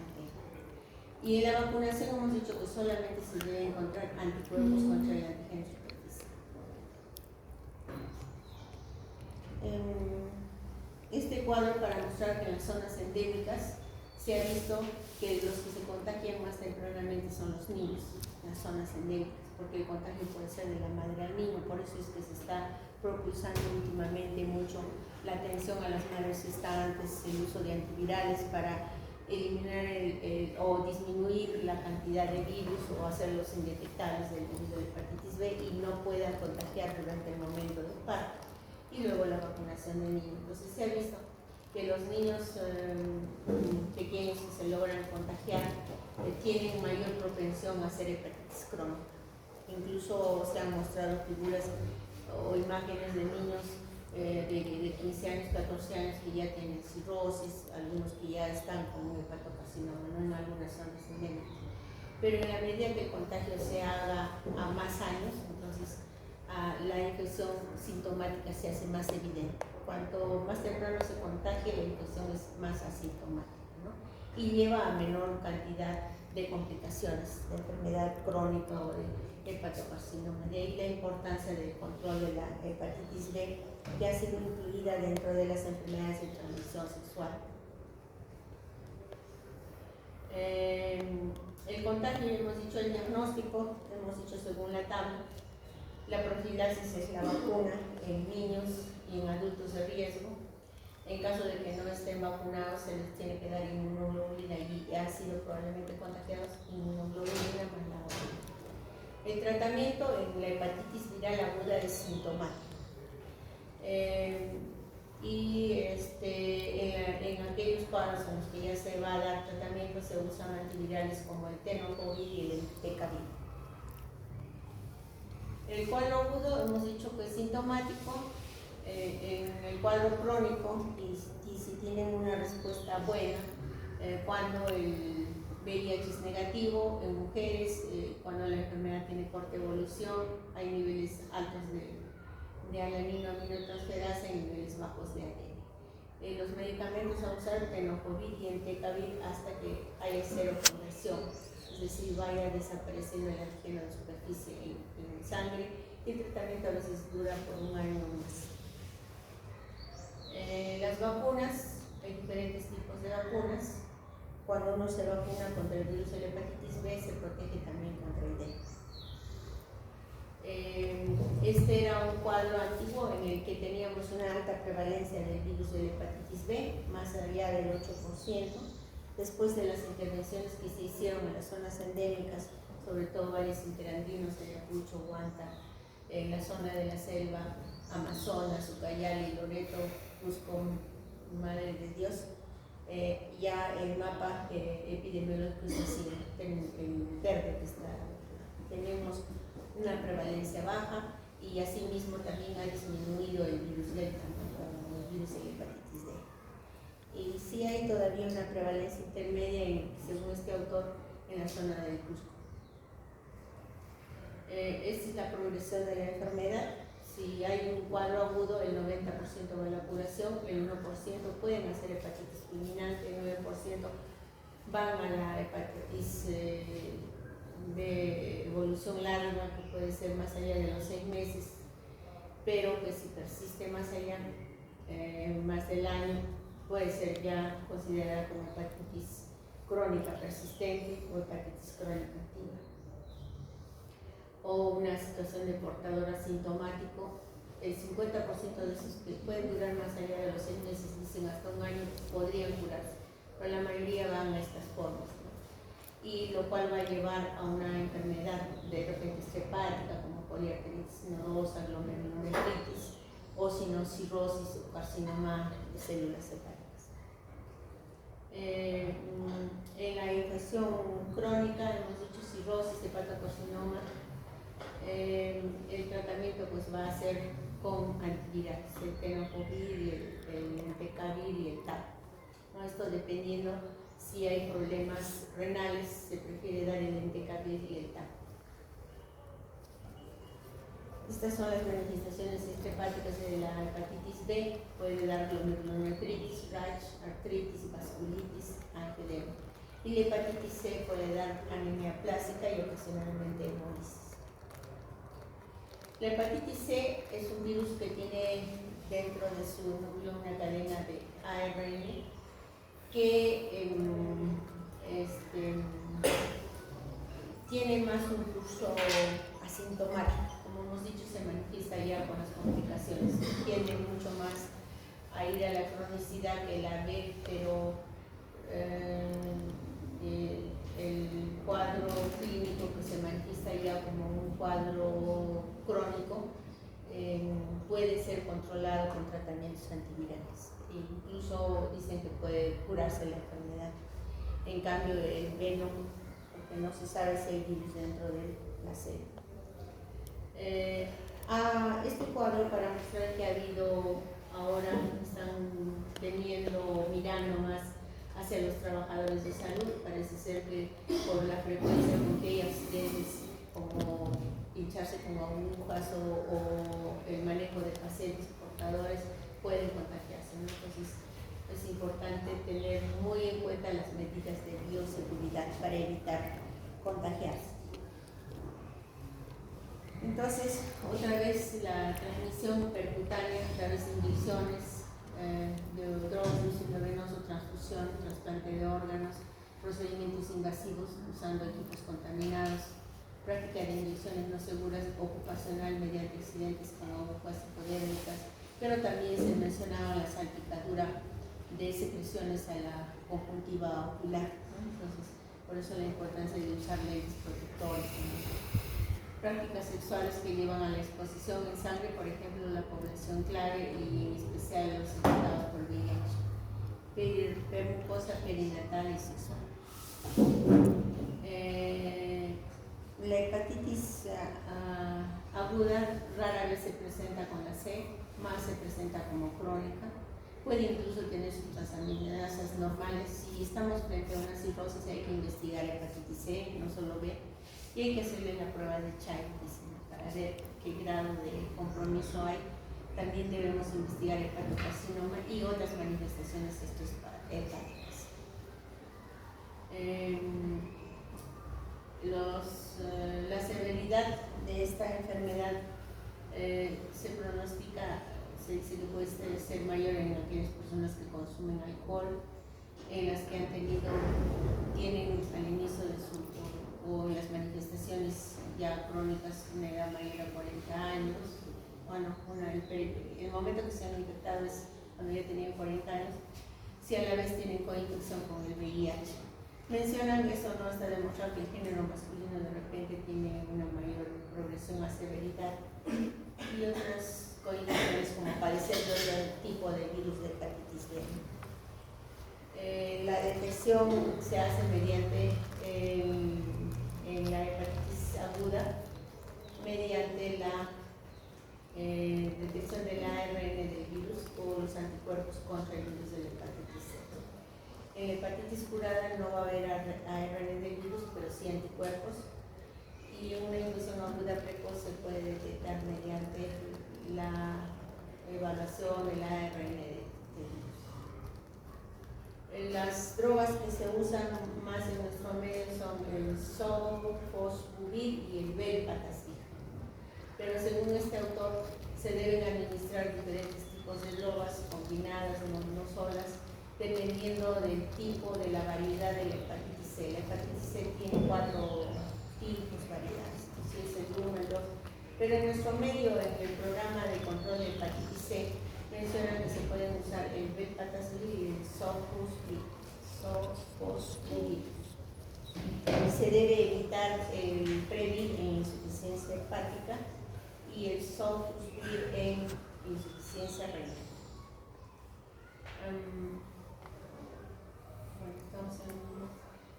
Y en la vacunación hemos dicho que solamente se debe encontrar anticuerpos contra el antígeno de superficie. Este cuadro, para mostrar que en las zonas endémicas se ha visto que los que se contagian más tempranamente son los niños, las zonas endémicas, porque el contagio puede ser de la madre al niño. Por eso es que se está propulsando últimamente mucho la atención a las madres gestantes, el uso de antivirales para eliminar o disminuir la cantidad de virus o hacerlos indetectables del virus de la hepatitis B y no puedan contagiar durante el momento del parto. Y luego la vacunación del niño. Entonces se ha visto que los niños pequeños que se logran contagiar tienen mayor propensión a hacer hepatitis crónica. Incluso se han mostrado figuras o imágenes de niños de 15 años, 14 años que ya tienen cirrosis, algunos que ya están con un hepatocarcinoma, ¿no? En algunas zonas endémicas. Pero en la medida que el contagio se haga a más años, entonces la infección sintomática se hace más evidente. Cuanto más temprano se contagie, la infección es más asintomática, ¿no? Y lleva a menor cantidad de complicaciones de enfermedad crónica o de hepatocarcinoma. De ahí la importancia del control de la hepatitis B, que ha sido incluida dentro de las enfermedades de transmisión sexual. El contagio, hemos dicho el diagnóstico, hemos dicho según la tabla. La profilaxis es la vacuna en niños y en adultos de riesgo. En caso de que no estén vacunados, se les tiene que dar inmunoglobulina y han sido probablemente contagiados, inmunoglobulina más la vacuna. El tratamiento en la hepatitis viral aguda es sintomático. En aquellos cuadros en los que ya se va a dar tratamiento, se usan antivirales como el tenofovir y el entecavir. El cuadro agudo hemos dicho que es sintomático. En el cuadro crónico, y si tienen una respuesta buena, cuando el VIH es negativo en mujeres, cuando la enfermedad tiene corta evolución, hay niveles altos de alanina aminotransferasa y niveles bajos de ADN. Los medicamentos a usar, tenofovir y entecavir, hasta que haya cero conversión, es decir, vaya desapareciendo el antígeno de superficie en sangre, y el tratamiento a veces dura por un año o más. Las vacunas, hay diferentes tipos de vacunas. Cuando uno se vacuna contra el virus de la hepatitis B, se protege también contra el dengue. Este era un cuadro antiguo en el que teníamos una alta prevalencia del virus de la hepatitis B, más allá del 8%. Después de las intervenciones que se hicieron en las zonas endémicas, sobre todo valles interandinos, Ayacucho, Huanta, en la zona de la selva, Amazonas, Ucayali, Loreto, Cusco, Madre de Dios, ya el mapa epidemiológico es así, en verde que está, tenemos una prevalencia baja y asimismo también ha disminuido el virus delta, ¿no? El virus de la hepatitis D. Y sí hay todavía una prevalencia intermedia, según este autor, en la zona del Cusco. Esta es la progresión de la enfermedad. Si hay un cuadro agudo, el 90% va a la curación, el 1% pueden hacer hepatitis fulminante, el 9% van a la hepatitis de evolución larga, que puede ser más allá de los 6 meses, pero que si persiste más allá, más del año, puede ser ya considerada como hepatitis crónica persistente o hepatitis crónica activa. O una situación de portador asintomático, el 50% de esos que pueden durar más allá de los 6 meses, dicen hasta un año, podrían curarse, pero la mayoría van a estas formas, ¿no? Y lo cual va a llevar a una enfermedad de repente hepática como poliarteritis nodosa, glomerulonefritis, o si no cirrosis o carcinoma de células hepáticas. En la infección crónica hemos dicho cirrosis, hepatocarcinoma. El tratamiento pues va a ser con antivirales, el tenofovir, el entecavir y el TAP, ¿no? Esto dependiendo si hay problemas renales, se prefiere dar el entecavir y el TAP. Estas son las manifestaciones hepáticas de la hepatitis B. Puede dar glomerulonefritis, rash, artritis, vasculitis, angedema. Y la hepatitis C puede dar anemia plástica y ocasionalmente hemolisis. La hepatitis C es un virus que tiene dentro de su núcleo una cadena de ARN que tiene más un curso asintomático, como hemos dicho, se manifiesta ya con las complicaciones, tiende mucho más a ir a la cronicidad que la B, pero el cuadro clínico que se manifiesta ya como un cuadro crónico puede ser controlado con tratamientos antivirales. Incluso dicen que puede curarse la enfermedad. En cambio, el Venom, porque no se sabe si hay virus dentro de la célula. Este cuadro, para mostrar que ha habido, ahora están mirando más hacia los trabajadores de salud. Parece ser que por la frecuencia con que hay accidentes como pincharse con agujas o el manejo de pacientes portadores pueden contagiarse, ¿no? Entonces es importante tener muy en cuenta las medidas de bioseguridad para evitar contagiarse. Entonces, otra vez la transmisión percutánea a través de inyecciones de drogas de uso intravenoso, transfusión, trasplante de órganos, procedimientos invasivos usando equipos contaminados, práctica de inyecciones no seguras ocupacional mediante accidentes con agujas hipodérmicas, pero también se mencionaba la salpicadura de secreciones a la conjuntiva ocular, ¿no? Entonces, por eso la importancia de usar lentes protectores, ¿no? Prácticas sexuales que llevan a la exposición en sangre, por ejemplo, la población clave y en especial los infectados por VIH, mucosa perinatal y sexual. La hepatitis aguda rara vez se presenta con la C, más se presenta como crónica. Puede incluso tener sus transaminasas normales. Si estamos frente a una cirrosis, hay que investigar hepatitis C, no solo B, y hay que hacerle la prueba de Child para ver qué grado de compromiso hay. También debemos investigar hepatocarcinoma y otras manifestaciones hepáticas. La severidad de esta enfermedad se pronostica, se dice que puede ser mayor en aquellas personas que consumen alcohol, en las que tienen al inicio de su o las manifestaciones ya crónicas una edad mayor a 40 años. Bueno, el momento que se han infectado es cuando ya tenían 40 años, si a la vez tienen coinfección con el VIH. Mencionan que eso no está demostrado, que el género masculino de repente tiene una mayor progresión a severidad y otras coinfecciones como padecer de otro tipo de virus de hepatitis B. La detección se hace mediante en la hepatitis aguda mediante la detección del ARN del virus o los anticuerpos contra el virus de la hepatitis C. En la hepatitis curada no va a haber ARN del virus, pero sí anticuerpos, y una infección aguda precoz se puede detectar mediante la evaluación del ARN del virus. Las drogas que se usan más en nuestro medio son el sofosbuvir y el velpatasvir. Pero según este autor, se deben administrar diferentes tipos de drogas combinadas o no solas, dependiendo del tipo de la variedad de la hepatitis C. La hepatitis C tiene 4 tipos, variedades, si es el 1, el 2. Pero en nuestro medio, en el programa de control de hepatitis C, mencionan que se pueden usar el velpatasvir y el sofosbuvir. Se debe evitar el Previr en insuficiencia hepática y el sofosbuvir en insuficiencia renal.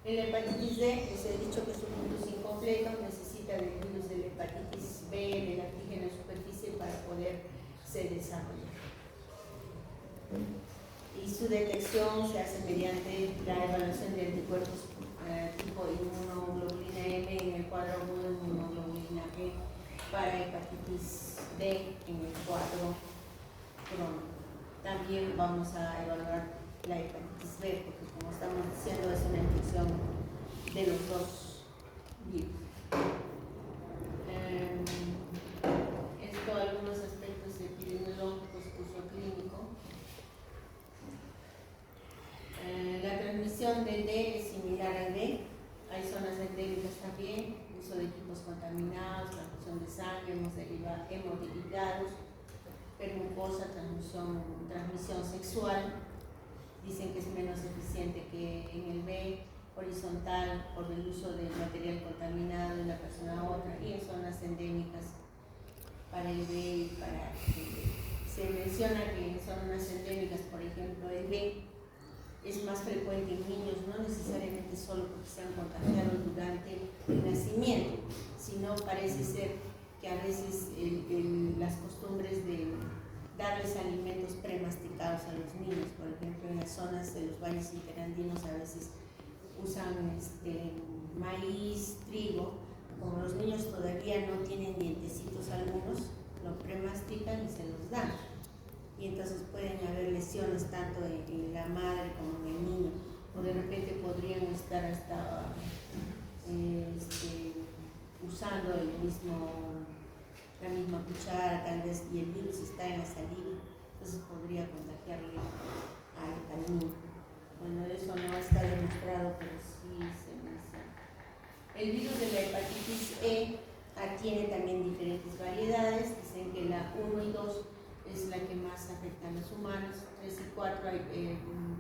En la hepatitis D, les he dicho que es un virus incompleto, necesita del virus de la hepatitis B, del antígeno de superficie, para poderse desarrollar. Y su detección se hace mediante la evaluación de anticuerpos tipo inmunoglobulina M en el cuadro agudo, inmunoglobulina G para hepatitis D en el cuadro crónico. También vamos a evaluar la hepatitis B, porque como estamos diciendo es una infección de los dos virus. Esto, algunos aspectos epidemiológicos, uso clínico. La transmisión de D es similar a hemoderivados, permucosa, transmisión sexual. Dicen que es menos eficiente que en el B, horizontal, por el uso del material contaminado de una persona a otra, y en zonas endémicas para el B y para el B. Se menciona que en zonas endémicas, por ejemplo, el B es más frecuente en niños, no necesariamente solo porque se han contagiado durante el nacimiento, sino parece ser que a veces las costumbres de darles alimentos premasticados a los niños, por ejemplo, en las zonas de los valles interandinos a veces usan maíz, trigo, como los niños todavía no tienen dientecitos algunos, lo premastican y se los dan. Y entonces pueden haber lesiones tanto en la madre como en el niño, o de repente podrían estar hasta usando la misma cuchara tal vez, y el virus está en la saliva, entonces podría contagiarle al niño. Bueno, eso no está demostrado, pero sí se menciona. El virus de la hepatitis E tiene también diferentes variedades. Dicen que la 1 y 2 es la que más afecta a los humanos, 3 y 4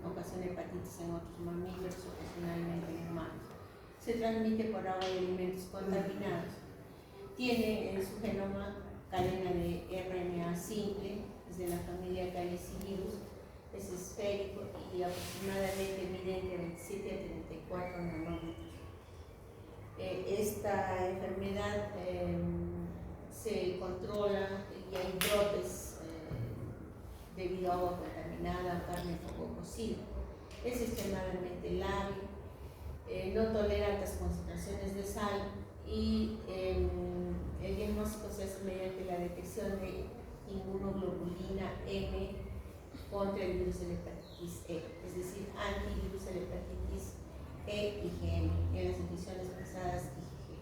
ocasiona hepatitis en otros mamíferos, ocasionalmente en humanos. Se transmite por agua y alimentos contaminados. Tiene en su genoma cadena de RNA simple, es de la familia Calicivirus, es esférico y aproximadamente mide entre 27 a 34 nanómetros. Esta enfermedad se controla y hay brotes debido a agua contaminada o carne poco cocida. Es extremadamente lábil, no tolera altas concentraciones de sal y el diagnóstico se hace mediante la detección de inmunoglobulina M contra el virus de la hepatitis E, es decir, antivirus de la hepatitis E y IgM en las infecciones pasadas IgG.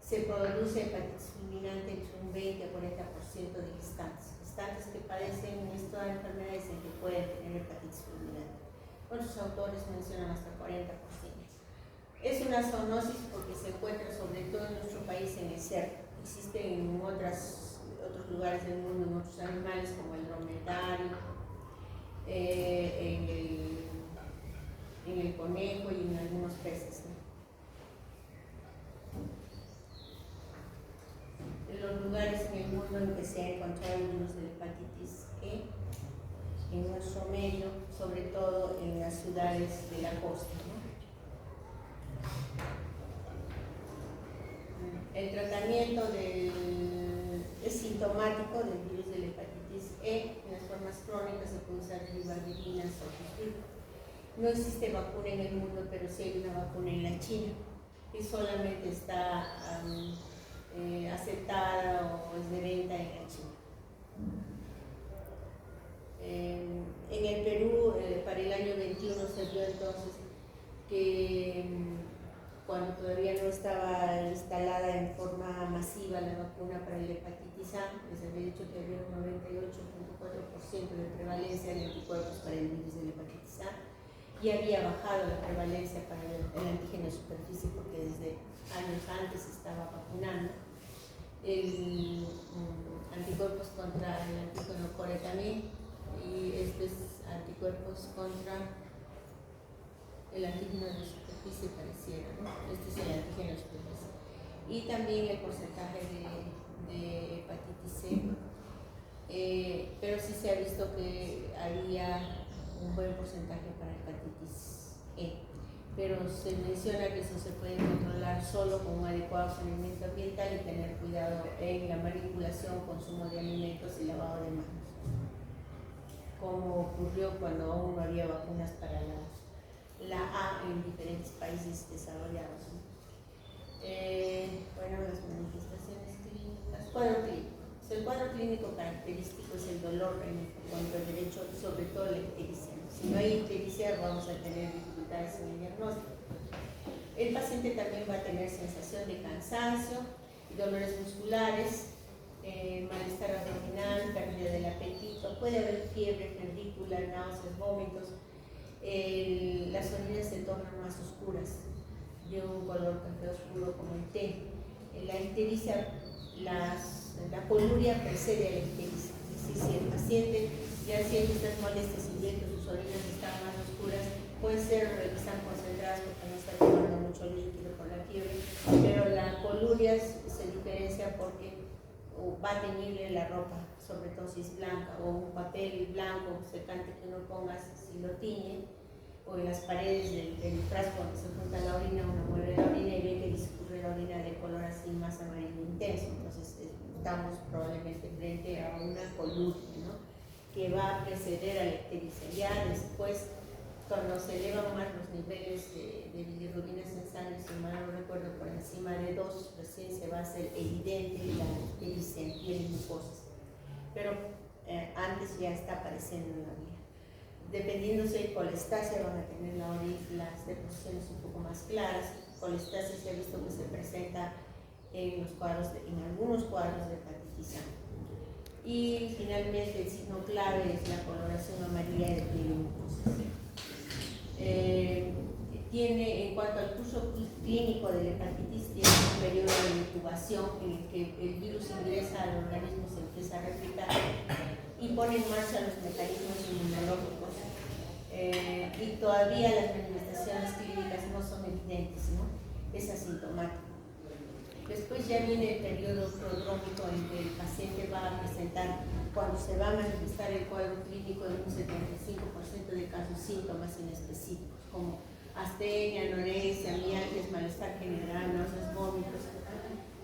Se produce hepatitis fulminante entre un 20 a 40% de gestantes que padecen esta enfermedad dicen que pueden tener hepatitis fulminante. Otros autores mencionan hasta 40%. Es una zoonosis porque se encuentra sobre todo en nuestro país en el cerdo. Existe en otros lugares del mundo, en otros animales como el dromedario, en el conejo y en algunos peces, ¿no? En los lugares en el mundo en que se ha encontrado el virus de la hepatitis E, en nuestro medio, sobre todo en las ciudades de la costa, ¿no? El tratamiento es sintomático del virus de la hepatitis E. En las formas crónicas se puede usar ribavirin, sofosbuvir. No existe vacuna en el mundo, pero sí hay una vacuna en la China, que solamente está aceptada o es de venta en la China. En el Perú, para el año 21 se vio entonces que cuando todavía no estaba instalada en forma masiva la vacuna para la hepatitis A, les había dicho que había un 98.4% de prevalencia de anticuerpos para el virus de la hepatitis A, y había bajado la prevalencia para el antígeno de superficie porque desde años antes estaba vacunando. Anticuerpos contra el antígeno core también, y estos anticuerpos contra el antígeno de superficie pareciera, ¿no? Este es el antígeno de superficie. Y también el porcentaje de hepatitis C, pero sí se ha visto que había un buen porcentaje para hepatitis E. Pero se menciona que eso se puede controlar solo con un adecuado saneamiento ambiental y tener cuidado en la manipulación, consumo de alimentos y lavado de manos, como ocurrió cuando aún no había vacunas para la A en diferentes países desarrollados. Bueno, las manifestaciones clínicas, cuadro clínico. El cuadro clínico característico es el dolor en cuanto al derecho, sobre todo la ictericia. Si no hay ictericia, vamos a tener dificultades en el diagnóstico. El paciente también va a tener sensación de cansancio y dolores musculares, malestar abdominal, pérdida del apetito, puede haber fiebre, febrícula, náuseas, vómitos. Las orillas se tornan más oscuras, de un color café oscuro como el té. La ictericia la coluria precede a la ictericia. Es decir, si el paciente ya siente estas molestias y ve que sus orinas están más oscuras, puede ser que están concentradas porque no está tomando mucho líquido por la fiebre, pero la coluria se diferencia porque va a teñirle la ropa, sobre todo si es blanca, o un papel blanco secante que no pongas si lo tiñe, o en las paredes del frasco donde se junta la orina, uno mueve la orina y ve que discurre la orina de color así más amarillo intenso. Entonces estamos probablemente frente a una coluria, ¿no?, que va a preceder a la ictericia. Ya después, cuando se elevan más los niveles de bilirrubinas en sangre, si mal no recuerdo, por encima de 2, recién se va a hacer evidente la ictericia en piel y mucosas. Pero antes ya está apareciendo en la orina. Dependiendo si hay colestasia, van a tener las deposiciones un poco más claras. Colestasia se ha visto que se presenta en algunos cuadros de hepatitis A. Y finalmente el signo clave es la coloración amarilla de piel y mucosas. En cuanto al curso clínico de la hepatitis, tiene un periodo de incubación en el que el virus ingresa al organismo, se empieza a replicar y pone en marcha los mecanismos inmunológicos. Y todavía las manifestaciones clínicas no son evidentes, ¿no? Es asintomático. Después ya viene el periodo prodrómico en que el paciente va a presentar, cuando se va a manifestar el cuadro clínico, en un 75% de casos, síntomas inespecíficos como astenia, anorexia, mialgias, malestar general, náuseas, vómitos,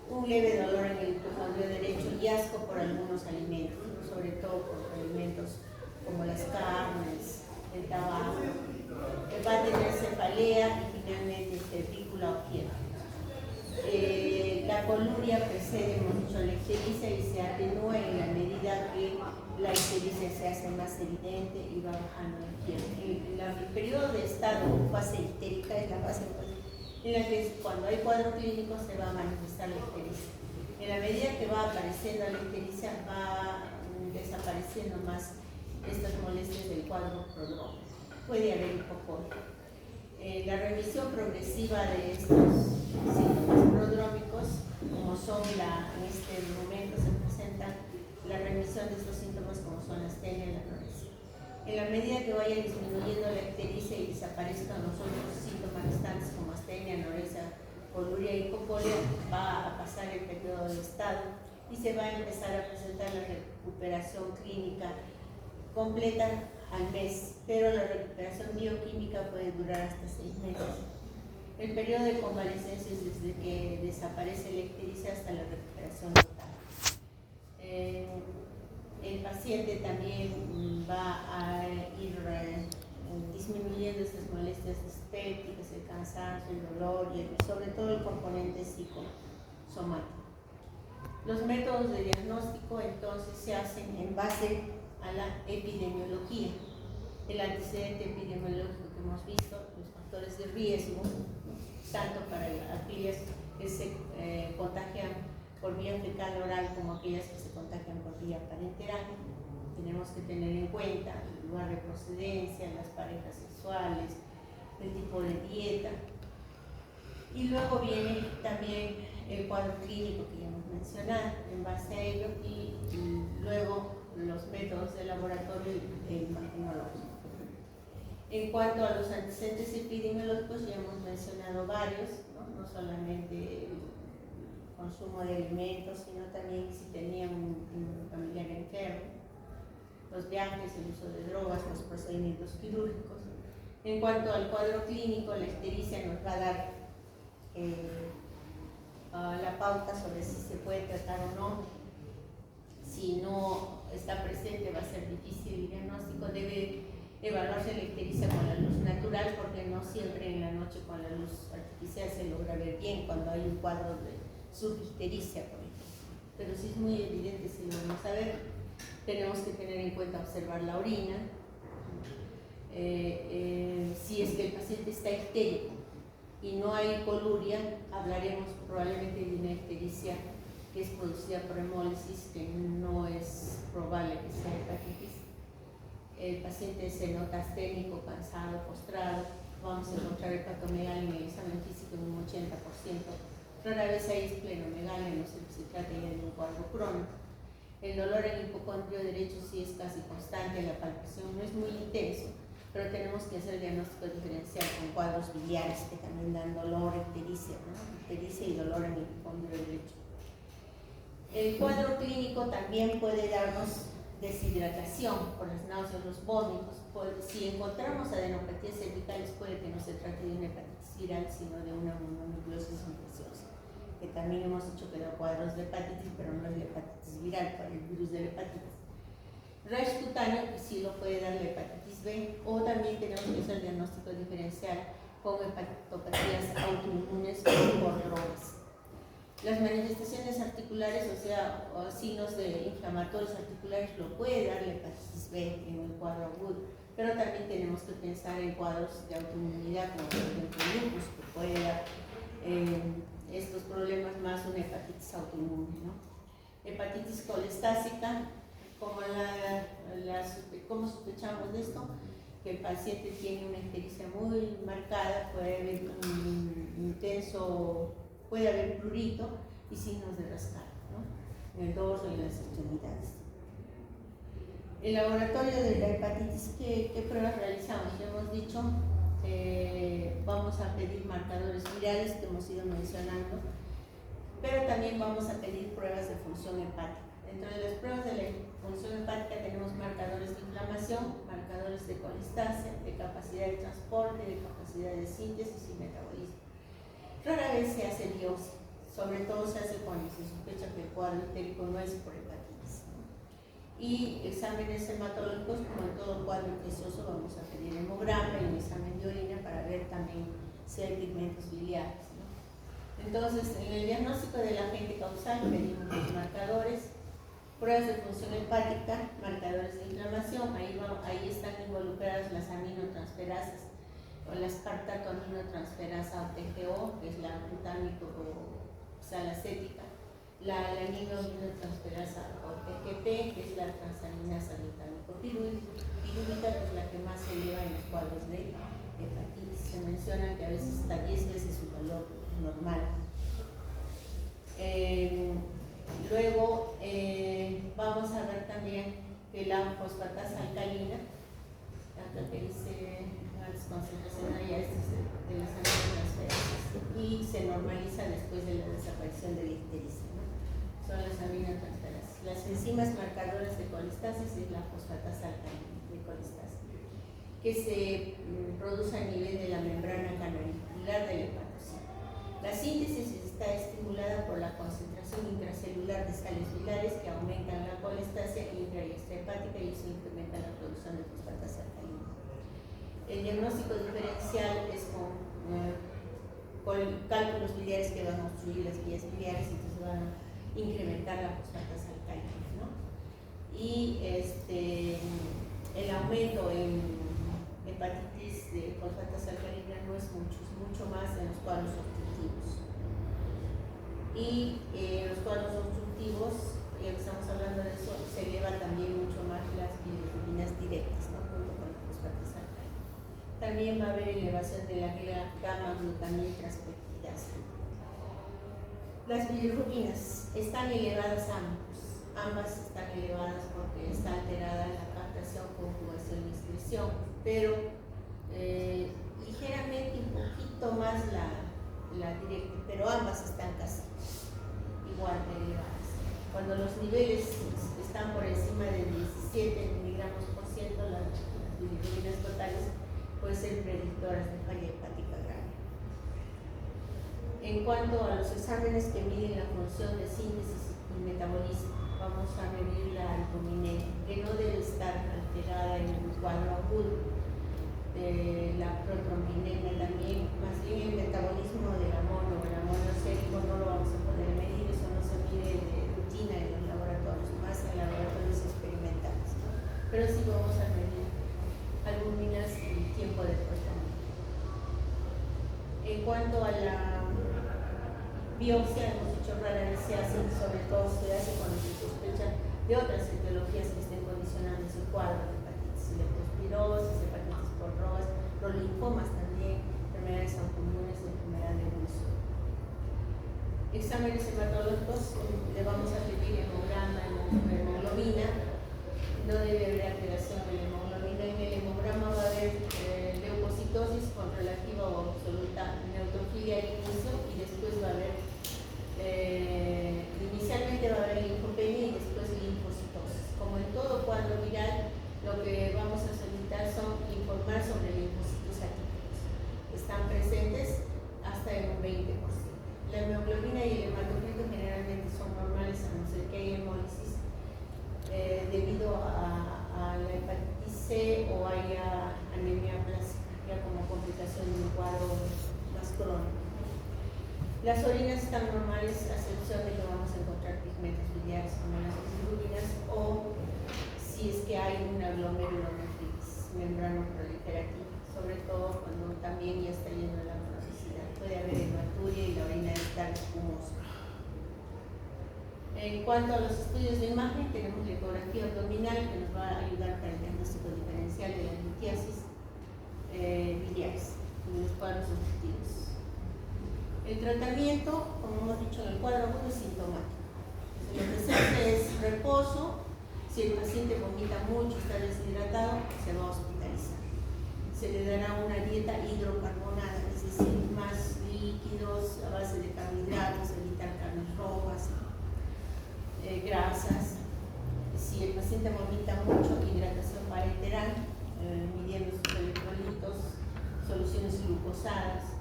un leve dolor en el hipocondrio derecho y asco por algunos alimentos, sobre todo por alimentos como las carnes, el tabaco. Va a tener cefalea y finalmente febrícula o fiebre. La coluria precede, hemos dicho, la ictericia y se atenúa en la medida que la ictericia se hace más evidente y va bajando la fiebre. El periodo de estado o fase ictérica es la fase en la que cuando hay cuadro clínico se va a manifestar la ictericia. En la medida que va apareciendo la ictericia, va desapareciendo más estas molestias del cuadro prodrómico. Puede haber hipocolia. La remisión progresiva de estos síntomas prodrómicos, como son en este momento se presenta la remisión de estos síntomas como son la astenia y la anorexia. En la medida que vaya disminuyendo la ictericia y desaparezcan los otros síntomas restantes como astenia, anorexia, coluria y hipocolia, va a pasar el periodo de estado y se va a empezar a presentar la recuperación clínica completa al mes, pero la recuperación bioquímica puede durar hasta 6 meses. El periodo de convalecencia es desde que desaparece la ictericia hasta la recuperación total. El paciente también va a ir disminuyendo estas molestias espépticas, el cansancio, el dolor y sobre todo el componente psicosomático. Los métodos de diagnóstico entonces se hacen en base a la epidemiología, el antecedente epidemiológico que hemos visto, los factores de riesgo, tanto para aquellas que se contagian por vía fecal oral como aquellas que se contagian por vía parenteral. Tenemos que tener en cuenta el lugar de procedencia, las parejas sexuales, el tipo de dieta. Y luego viene también el cuadro clínico que ya hemos mencionado, en base a ello, y luego los métodos de laboratorio y el imagenológico. En cuanto a los antecedentes epidemiológicos, ya hemos mencionado varios, no solamente el consumo de alimentos, sino también si tenían un familiar enfermo, los viajes, el uso de drogas, los procedimientos quirúrgicos. En cuanto al cuadro clínico, la ictericia nos va a dar la pauta sobre si se puede tratar o no. Si no está presente, va a ser difícil el diagnóstico. Debe evaluarse la ictericia con la luz natural, porque no siempre en la noche con la luz artificial se logra ver bien cuando hay un cuadro de subictericia, por ejemplo. Pero si es muy evidente, si lo vamos a ver, tenemos que tener en cuenta observar la orina. Si es que el paciente está ictérico y no hay coluria, hablaremos probablemente de una ictericia que es producida por hemólisis, que no es probable que sea hepatitis. El paciente se nota asténico, cansado, postrado. Vamos a encontrar hepatomegalia en el examen físico en un 80%, Rara vez hay esplenomegalia, no sé, se trata ya de un cuadro crónico. El dolor en el hipocondrio derecho sí es casi constante, la palpación no es muy intenso, pero tenemos que hacer el diagnóstico diferencial con cuadros biliares que también dan dolor, ictericia, ¿no? Ictericia y dolor en el hipocondrio derecho. El cuadro clínico también puede darnos deshidratación por las náuseas, los vómitos. Si encontramos adenopatías cervicales, puede que no se trate de una hepatitis viral, sino de una mononucleosis infecciosa, que también hemos dicho que da cuadros de hepatitis, pero no es la hepatitis viral, por el virus de la hepatitis. Rash cutáneo, que sí lo puede dar la hepatitis B, o también tenemos que hacer el diagnóstico diferencial con hepatopatías autoinmunes o por drogas. Las manifestaciones articulares, o sea, o signos de inflamatorios articulares, lo puede dar la hepatitis B en el cuadro agudo, pero también tenemos que pensar en cuadros de autoinmunidad, como por ejemplo el lupus, que puede dar estos problemas más una hepatitis autoinmune, ¿no? Hepatitis colestásica, ¿cómo sospechamos de esto? Que el paciente tiene una ictericia muy marcada, puede haber un intenso, puede haber prurito y signos de rascado, ¿no? En el dorso y en las extremidades. El laboratorio de la hepatitis, ¿qué pruebas realizamos? Ya hemos dicho, vamos a pedir marcadores virales que hemos ido mencionando, pero también vamos a pedir pruebas de función hepática. Dentro de las pruebas de la función hepática tenemos marcadores de inflamación, marcadores de colestasia, de capacidad de transporte, de capacidad de síntesis y metabolismo. Rara vez se hace biopsia, sobre todo se hace cuando se sospecha que el cuadro ictérico no es por hepatitis, ¿no? Y exámenes hematológicos, como en todo cuadro infeccioso, vamos a pedir hemograma y un examen de orina para ver también si hay pigmentos biliares, ¿no? Entonces, en el diagnóstico del agente causal pedimos los marcadores, pruebas de función hepática, marcadores de inflamación, ahí están involucradas las aminotransferasas o las cartatoaminotransferasa TGO, que es la glutámico-salacética, la alaninoaminotransferasa TGP, que es la transaminasa glutámico-pirúvica, que es la que más se eleva en los cuadros de hepatitis. Se menciona que a veces hasta 10 veces su valor normal. Luego vamos a ver también que la fosfatasa alcalina, acá que dice las concentraciones ya de las aminotransferasas, y se normaliza después de la desaparición de la ictericia, ¿no? Son las aminotransferasas. Las enzimas marcadoras de colestasis es la fosfatasa alcalina de colestasis, que se produce a nivel de la membrana canalicular del hepatocito. La síntesis está estimulada por la concentración intracelular de sales biliares que aumentan la colestasia intra y extrahepática, y eso incrementa la producción de fosfatasa alcalina. El diagnóstico diferencial es con cálculos biliares que van a obstruir las vías biliares y entonces van a incrementar la fosfatasa alcalina, ¿no? Y el aumento en hepatitis de fosfatasa alcalina no es mucho, es mucho más en los cuadros obstructivos. Y los cuadros obstructivos, ya que estamos hablando de eso, se eleva también mucho más las bilirubinas directas, ¿no? Junto con la fosfatasa alcalina. También va a haber elevación de la gamma-glutamina transpeptidasa. Las bilirubinas están elevadas ambas están elevadas porque está alterada la captación, conjugación y excreción, pero ligeramente un poquito más la directa, pero ambas están casi igual de elevadas. Cuando los niveles están por encima de 17 miligramos por ciento, las bilirubinas totales pueden ser predictoras de falla hepática grave. En cuanto a los exámenes que miden la función de síntesis y metabolismo, vamos a medir la albuminema, que no debe estar alterada en el cuadro agudo. La protrombinema también, más bien el metabolismo del amonio, el amonio sérico no lo vamos a poder medir, eso no se mide de rutina en los laboratorios, más en laboratorios experimentales, ¿no? Pero sí vamos a medir albuminas y tiempo de tratamiento. En cuanto a la biopsia, hemos dicho rara vez se hace, sobre todo se hace cuando se sospecha de otras etiologías que estén condicionando ese cuadro de hepatitis, leptospirosis, hepatitis por ROS, prolinfomas también, enfermedades autoinmunes y enfermedad de uso. exámenes hematológicos le vamos a pedir hemograma, hemoglobina. No debe haber alteración de la hemoglobina. En el hemograma va a haber leucocitosis con relativa o absoluta neutrofilia al inicio, y después va a haber, inicialmente va a haber linfopenia y después linfocitosis. Como en todo cuadro viral, lo que vamos a solicitar son informar sobre linfocitos atípicos. Están presentes hasta en un 20%. La hemoglobina y el hematocrito generalmente son normales, a no ser que haya hemólisis debido a la hepatitis C o haya anemia plástica, ya como complicación de un cuadro más crónico. Las orinas están normales, a excepción de que vamos a encontrar pigmentos biliares como las bilirrubinas, o si es que hay una glomerulonefritis, membrano proliferativa, sobre todo cuando también ya está yendo la monotoxicidad. Puede haber hematuria y la orina está espumosa. En cuanto a los estudios de imagen, tenemos la ecografía abdominal, que nos va a ayudar para el diagnóstico diferencial de la litiasis biliares en los cuadros obstructivos. El tratamiento, como hemos dicho en el cuadro agudo, es sintomático. Lo que se hace es reposo. Si el paciente vomita mucho, está deshidratado, se va a hospitalizar. Se le dará una dieta hidrocarbonada, es decir, más líquidos a base de carbohidratos, evitar carnes rojas, grasas. Si el paciente vomita mucho, hidratación parenteral, midiendo sus electrolitos, soluciones glucosadas.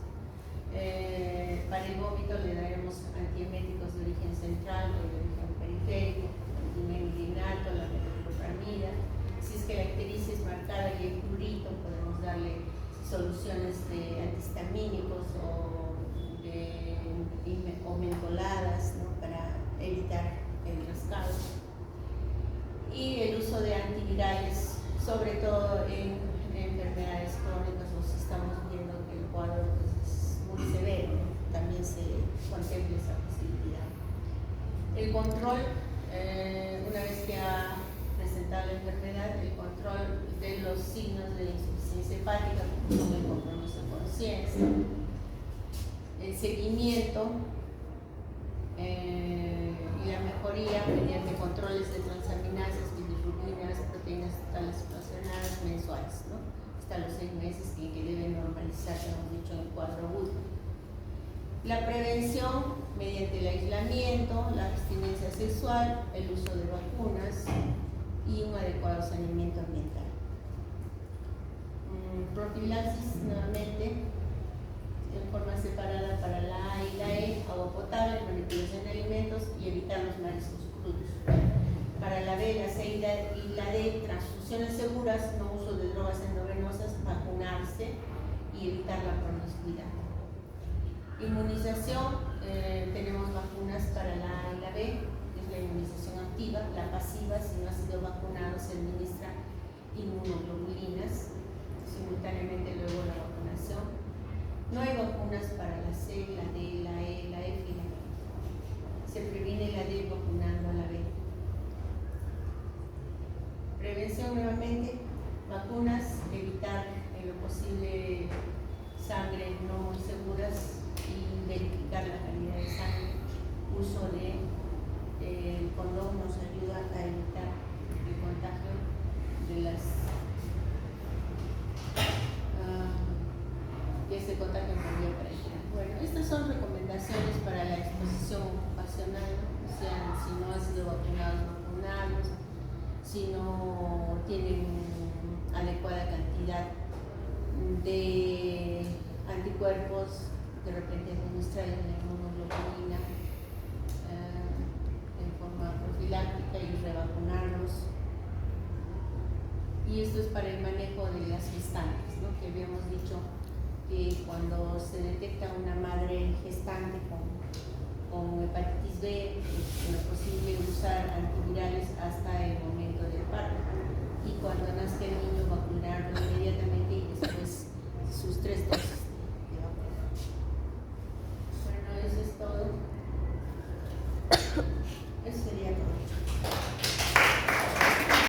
Para el vómito le daremos antieméticos de origen central o de origen periférico, el dimetilinato, la metoclopramida. Si es que la ictericia es marcada y hay prurito, podemos darle soluciones de antihistamínicos o mentoladas, ¿no?, para evitar el rascado. Y el uso de antivirales, sobre todo en enfermedades crónicas, o si estamos viendo que el cuadro es muy severo, también se contempla esa posibilidad. El control, una vez que ha presentado la enfermedad, el control de los signos de insuficiencia hepática, como el compromiso de conciencia, el seguimiento y la mejoría mediante controles de transaminasas, bilirrubinas, proteínas totales fracionadas mensuales, ¿no?, hasta los 6 meses que deben normalizarse, hemos dicho, en el cuadro agudo. La prevención mediante el aislamiento, la abstinencia sexual, el uso de vacunas y un adecuado saneamiento ambiental. Profilaxis, nuevamente, en forma separada para la A y la E, agua potable, manipulación de alimentos y evitar los mariscos crudos. Para la B, la C y la D, transfusiones seguras, no uso de drogas endovenosas, vacunarse y evitar la promiscuidad. Inmunización, tenemos vacunas para la A y la B, que es la inmunización activa. La pasiva, si no ha sido vacunado, se administra inmunoglobulinas, simultáneamente luego la vacunación. No hay vacunas para la C, la D, la E, la F y la G. Se previene la D vacunando a la B. Prevención, nuevamente, vacunas, evitar en lo posible sangre no muy seguras y verificar la calidad de sangre. Uso de condón nos ayuda a evitar el contagio de las que se contagian por vía parenteral. Bueno, estas son recomendaciones para la exposición ocupacional, ¿no? O sea, si no han sido vacunados, vacunarlos, si no tienen adecuada cantidad de anticuerpos, de repente administrar la inmunoglobulina en forma profiláctica y revacunarlos. Y esto es para el manejo de las gestantes, ¿no?, que habíamos dicho que cuando se detecta una madre gestante con hepatitis B, es posible usar antivirales hasta el momento del parto, y cuando nazca el niño vacunarlo